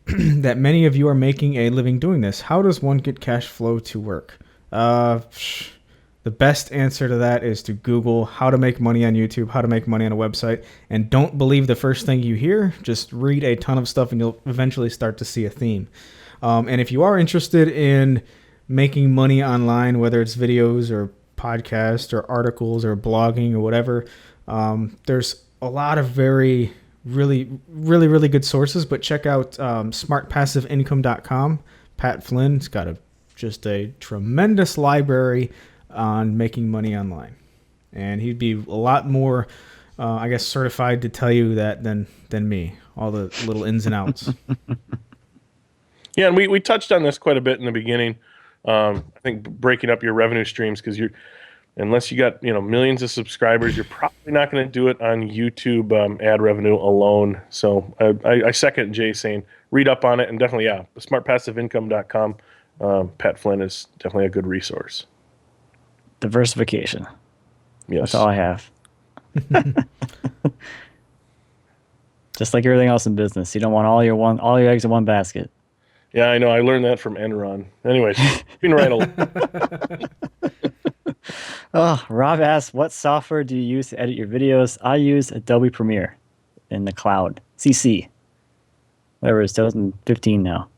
that many of you are making a living doing this. How does one get cash flow to work? The best answer to that is to Google how to make money on YouTube, how to make money on a website, and don't believe the first thing you hear. Just read a ton of stuff and you'll eventually start to see a theme. And if you are interested in making money online, whether it's videos or podcasts or articles or blogging or whatever, there's a lot of really good sources, but check out smartpassiveincome.com. Pat Flynn's got just a tremendous library on making money online, and he'd be a lot more certified to tell you that than me, all the little ins and outs. Yeah, and we touched on this quite a bit in the beginning. I think breaking up your revenue streams, because unless you got millions of subscribers, you're probably not going to do it on YouTube ad revenue alone. So I second Jay saying read up on it, and definitely smartpassiveincome.com. Pat Flynn is definitely a good resource. Diversification. Yes, that's all I have. Just like everything else in business, you don't want all your eggs in one basket. Yeah, I know. I learned that from Enron. Anyways, been right along. Oh, Rob asks, what software do you use to edit your videos? I use Adobe Premiere in the cloud. CC. Whatever it is, 2015 now.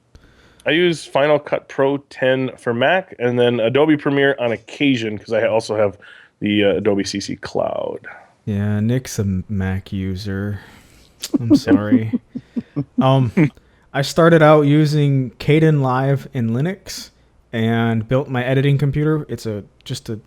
I use Final Cut Pro 10 for Mac, and then Adobe Premiere on occasion, because I also have the Adobe CC Cloud. Yeah, Nick's a Mac user. I'm sorry. I started out using Kdenlive in Linux and built my editing computer. It's just a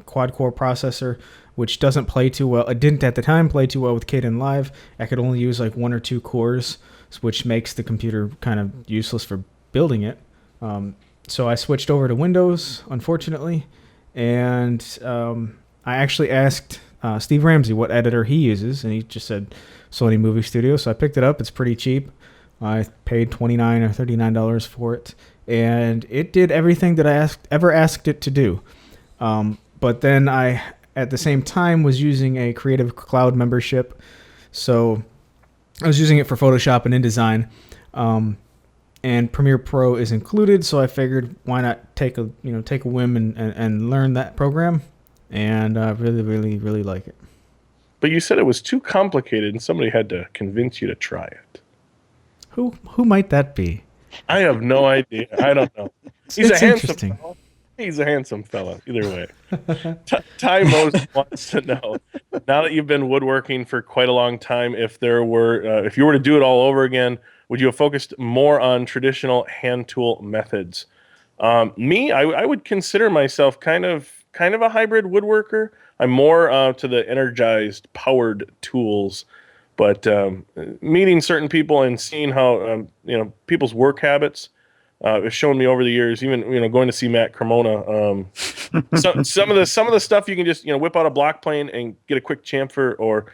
quad-core processor, which doesn't play too well. It didn't at the time play too well with Kdenlive. I could only use like 1 or 2 cores, which makes the computer kind of useless for building it. So I switched over to Windows, unfortunately, and I actually asked Steve Ramsey what editor he uses, and he just said Sony Movie Studio. So I picked it up. It's pretty cheap. I paid $29 or $39 for it, and it did everything that I ever asked it to do. But then I, at the same time, was using a Creative Cloud membership, so I was using it for Photoshop and InDesign, and Premiere Pro is included. So I figured, why not take a whim and learn that program, and I really like it. But you said it was too complicated, and somebody had to convince you to try it. Who might that be? I have no idea. I don't know. He's a handsome fella. He's a handsome fella. Either way. Ty Mose wants to know, now that you've been woodworking for quite a long time, if you were to do it all over again, would you have focused more on traditional hand tool methods? I would consider myself kind of a hybrid woodworker. I'm more to the energized, powered tools. But meeting certain people and seeing how people's work habits has shown me over the years. Even going to see Matt Cremona. Some of the stuff you can just whip out a block plane and get a quick chamfer or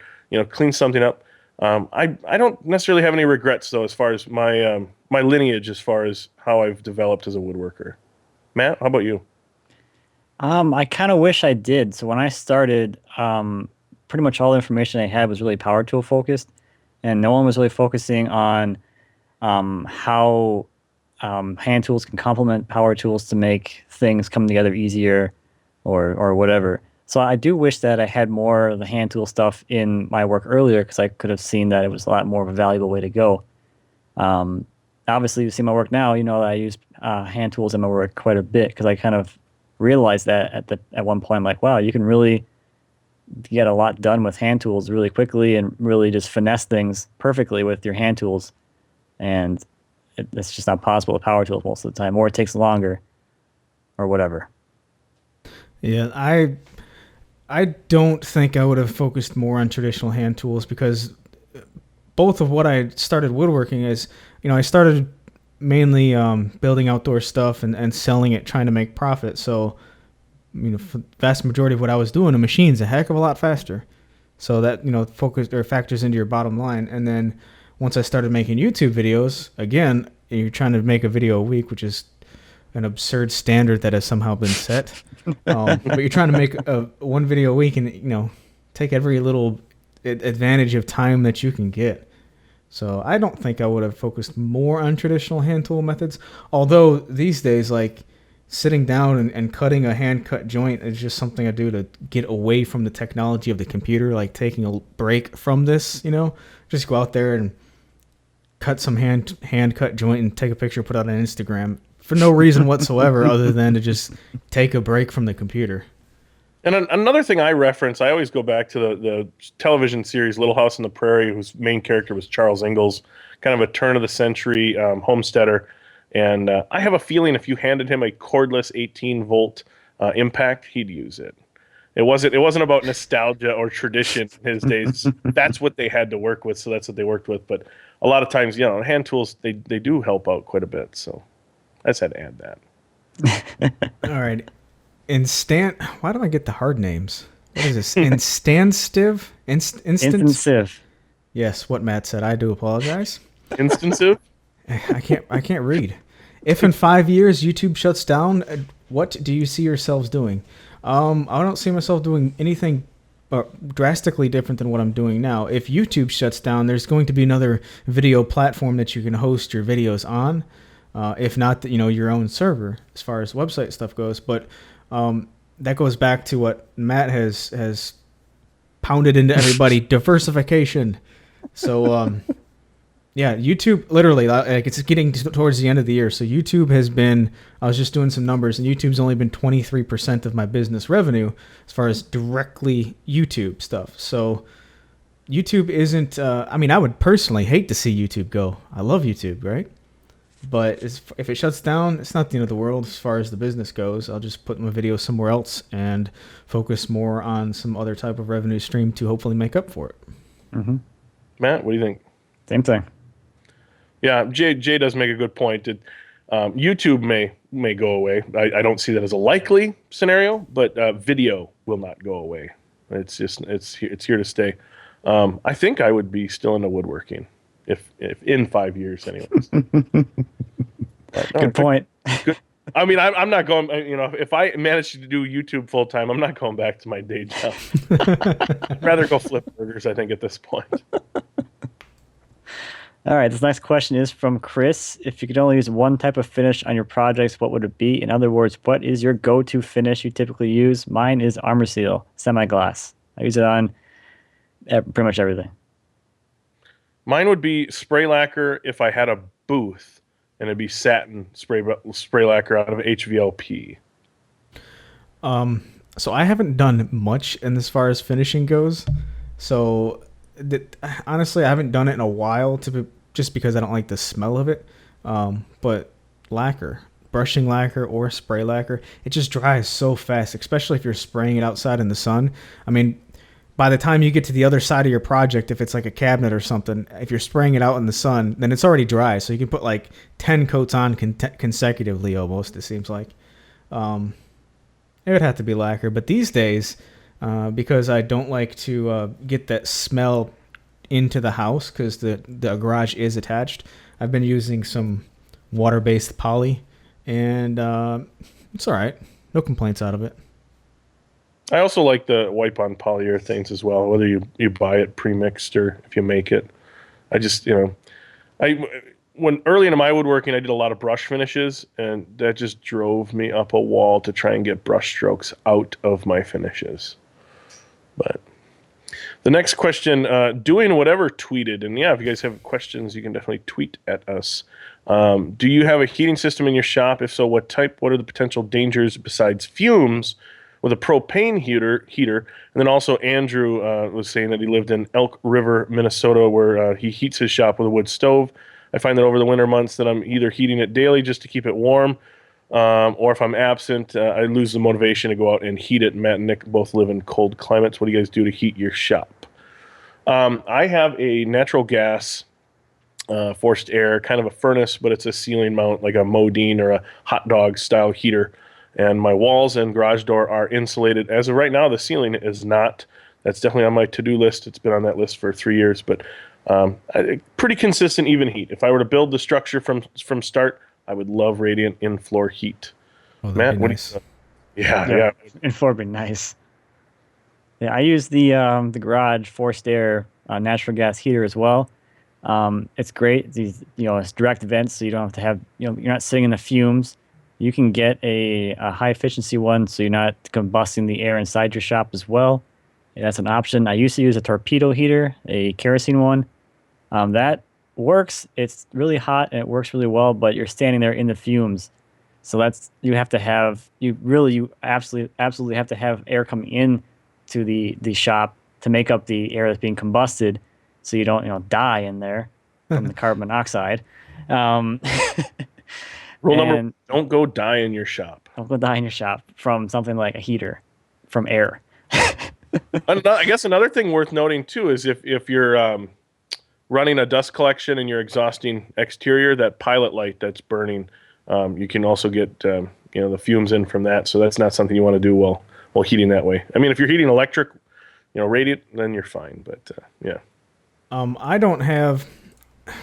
clean something up. I don't necessarily have any regrets though as far as my my lineage as far as how I've developed as a woodworker. Matt, how about you? I kind of wish I did. So when I started, pretty much all the information I had was really power tool focused, and no one was really focusing on how hand tools can complement power tools to make things come together easier, or whatever. So I do wish that I had more of the hand tool stuff in my work earlier, because I could have seen that it was a lot more of a valuable way to go. Obviously, you see my work now. You know that I use hand tools in my work quite a bit, because I kind of realized that at one point. I'm like, wow, you can really get a lot done with hand tools really quickly and really just finesse things perfectly with your hand tools. And it's just not possible with power tools most of the time, or it takes longer or whatever. Yeah, I don't think I would have focused more on traditional hand tools, because both of what I started woodworking is, I started mainly building outdoor stuff and selling it, trying to make profit. So, for the vast majority of what I was doing, a machine's a heck of a lot faster. So that, focused or factors into your bottom line. And then once I started making YouTube videos, again, you're trying to make a video a week, which is an absurd standard that has somehow been set. But you're trying to make one video a week and, take every little advantage of time that you can get. So I don't think I would have focused more on traditional hand tool methods. Although these days, like sitting down and cutting a hand cut joint is just something I do to get away from the technology of the computer, like taking a break from this, just go out there and cut some hand cut joint and take a picture, put it on Instagram for no reason whatsoever other than to just take a break from the computer. And another thing I reference, I always go back to the television series Little House on the Prairie, whose main character was Charles Ingalls, kind of a turn of the century homesteader. And I have a feeling if you handed him a cordless 18-volt impact, he'd use it. It wasn't about nostalgia or tradition in his days. That's what they had to work with, so that's what they worked with. But a lot of times, hand tools, they do help out quite a bit. So I just had to add that. All right. Why do I get the hard names? What is this? Instansive? Instansive. Yes, what Matt said. I do apologize. Instansive? I can't read. If in 5 years YouTube shuts down, what do you see yourselves doing? I don't see myself doing anything drastically different than what I'm doing now. If YouTube shuts down, there's going to be another video platform that you can host your videos on. If not, your own server as far as website stuff goes. But that goes back to what Matt has pounded into everybody: diversification. So, yeah, YouTube literally, like, it's getting towards the end of the year. So YouTube has been, I was just doing some numbers, and YouTube's only been 23% of my business revenue as far as directly YouTube stuff. So YouTube isn't, I would personally hate to see YouTube go. I love YouTube, right? But if it shuts down, it's not the end of the world as far as the business goes. I'll just put my video somewhere else and focus more on some other type of revenue stream to hopefully make up for it. Mm-hmm. Matt, what do you think? Same thing. Yeah, Jay does make a good point. YouTube may go away. I don't see that as a likely scenario, but video will not go away. It's here to stay. I think I would be still into woodworking if in 5 years, anyways. Good point. I'm not going. If I manage to do YouTube full time, I'm not going back to my day job. I'd rather go flip burgers, I think, at this point. All right, this next question is from Chris. If you could only use one type of finish on your projects, what would it be? In other words, what is your go-to finish you typically use? Mine is Armor Seal, semi-gloss. I use it on pretty much everything. Mine would be spray lacquer if I had a booth, and it'd be satin spray lacquer out of HVLP. So I haven't done much in as far as finishing goes. So honestly, I haven't done it in a while, just because I don't like the smell of it. But lacquer, brushing lacquer or spray lacquer, it just dries so fast, especially if you're spraying it outside in the sun. I mean, by the time you get to the other side of your project, if it's like a cabinet or something, if you're spraying it out in the sun, then it's already dry. So you can put like 10 coats on consecutively almost, it seems like. It would have to be lacquer. But these days, because I don't like to get that smell into the house because the garage is attached, I've been using some water-based poly, and it's all right. No complaints out of it. I also like the wipe-on polyurethanes as well, whether you buy it pre-mixed or if you make it. I just, when early into my woodworking, I did a lot of brush finishes, and that just drove me up a wall to try and get brush strokes out of my finishes. But the next question, doing whatever tweeted, and yeah, if you guys have questions, you can definitely tweet at us. Do you have a heating system in your shop? If so, what type? What are the potential dangers besides fumes with a propane heater? And then also Andrew was saying that he lived in Elk River, Minnesota, where he heats his shop with a wood stove. I find that over the winter months that I'm either heating it daily just to keep it warm, or if I'm absent, I lose the motivation to go out and heat it. Matt and Nick both live in cold climates. What do you guys do to heat your shop? I have a natural gas forced air, kind of a furnace, but it's a ceiling mount, like a Modine or a hot dog style heater. And my walls and garage door are insulated. As of right now, the ceiling is not. That's definitely on my to-do list. It's been on that list for 3 years, but pretty consistent, even heat. If I were to build the structure from start, I would love radiant in-floor heat. Oh, Matt, what nice. do you Yeah. In-floor would be nice. Yeah, I use the garage forced air natural gas heater as well. It's great. It's direct vents, so you don't have to have, you're not sitting in the fumes. You can get a high efficiency one, so you're not combusting the air inside your shop as well. Yeah, that's an option. I used to use a torpedo heater, a kerosene one. That works. It's really hot and it works really well, but you're standing there in the fumes. So you absolutely have to have air come in to the shop to make up the air that's being combusted, so you don't die in there from the carbon monoxide. Rule number: don't go die in your shop. Don't go die in your shop from something like a heater, from air. I guess another thing worth noting too is if you're running a dust collection and you're exhausting exterior, that pilot light that's burning, you can also get the fumes in from that. So that's not something you want to do while heating that way. I mean, if you're heating electric, radiant, then you're fine. But yeah. I don't have.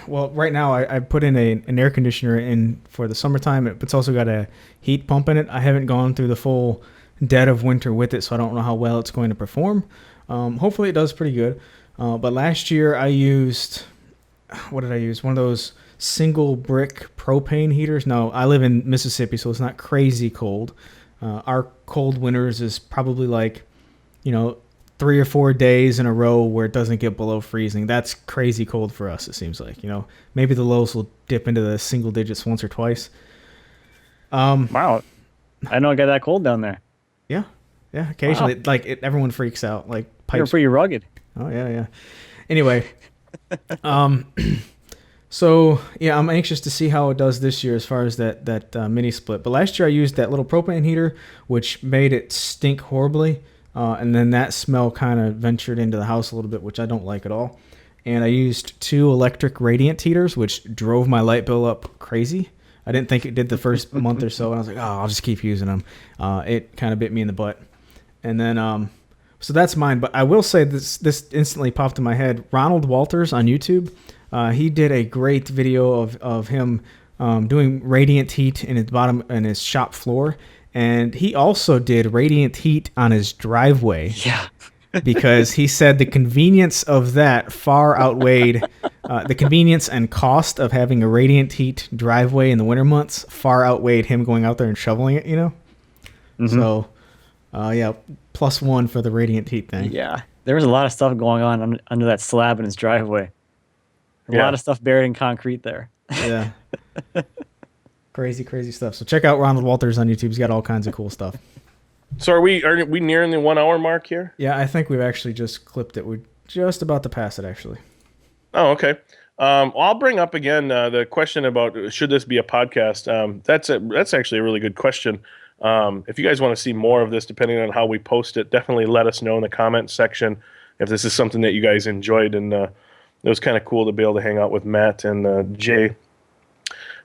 Well, right now I put in an air conditioner in for the summertime. It's also got a heat pump in it. I haven't gone through the full dead of winter with it, so I don't know how well it's going to perform. Hopefully it does pretty good. But last year I used, what did I use? One of those single brick propane heaters. No, I live in Mississippi, so it's not crazy cold. Our cold winters is probably like, 3 or 4 days in a row where it doesn't get below freezing. That's crazy cold for us, it seems like. Maybe the lows will dip into the single digits once or twice. Wow. I know it got that cold down there. Yeah, occasionally. Wow. Like everyone freaks out. Like pipes. You're pretty rugged. Oh yeah. Anyway, so yeah, I'm anxious to see how it does this year as far as that mini split. But last year I used that little propane heater, which made it stink horribly, and then that smell kind of ventured into the house a little bit, which I don't like at all. And I used 2 electric radiant heaters, which drove my light bill up crazy. I didn't think it did the first month or so, and I was like, I'll just keep using them. It kind of bit me in the butt. And then, so that's mine. But I will say this instantly popped in my head. Ronald Walters on YouTube, he did a great video of him doing radiant heat in his shop floor. And he also did radiant heat on his driveway. Yeah. Because he said the convenience of that far outweighed the convenience and cost of having a radiant heat driveway in the winter months far outweighed him going out there and shoveling it, Mm-hmm. So, yeah, +1 for the radiant heat thing. Yeah. There was a lot of stuff going on under that slab in his driveway. A lot of stuff buried in concrete there. Yeah. Crazy stuff. So check out Ronald Walters on YouTube. He's got all kinds of cool stuff. So are we nearing the 1 hour mark here? Yeah, I think we've actually just clipped it. We're just about to pass it, actually. Oh, okay. I'll bring up again the question about should this be a podcast. That's actually a really good question. If you guys want to see more of this, depending on how we post it, definitely let us know in the comment section if this is something that you guys enjoyed. And it was kind of cool to be able to hang out with Matt and Jay.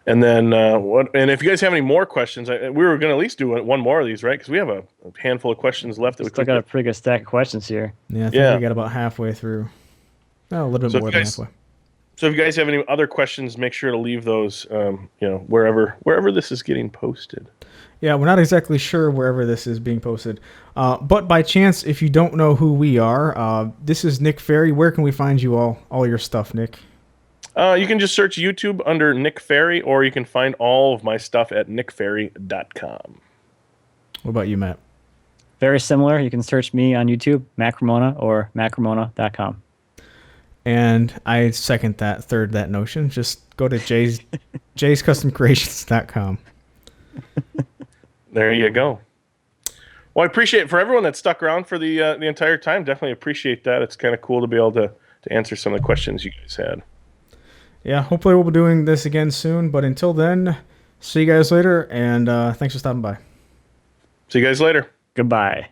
And then And if you guys have any more questions, we were going to at least do one more of these, right? Because we have a handful of questions left. We still got a pretty good stack of questions here. Yeah, I think we got about halfway through. Oh, a little bit more than halfway. So if you guys have any other questions, make sure to leave those, wherever this is getting posted. Yeah, we're not exactly sure wherever this is being posted. But by chance, if you don't know who we are, this is Nick Ferry. Where can we find you all your stuff, Nick? You can just search YouTube under Nick Ferry, or you can find all of my stuff at nickferry.com. What about you, Matt? Very similar. You can search me on YouTube, Matt Cremona, or mattcremona.com. And I third that notion. Just go to jayscustomcreations.com. There you go. Well, I appreciate it for everyone that stuck around for the entire time. Definitely appreciate that. It's kind of cool to be able to answer some of the questions you guys had. Yeah, hopefully we'll be doing this again soon. But until then, see you guys later, and thanks for stopping by. See you guys later. Goodbye.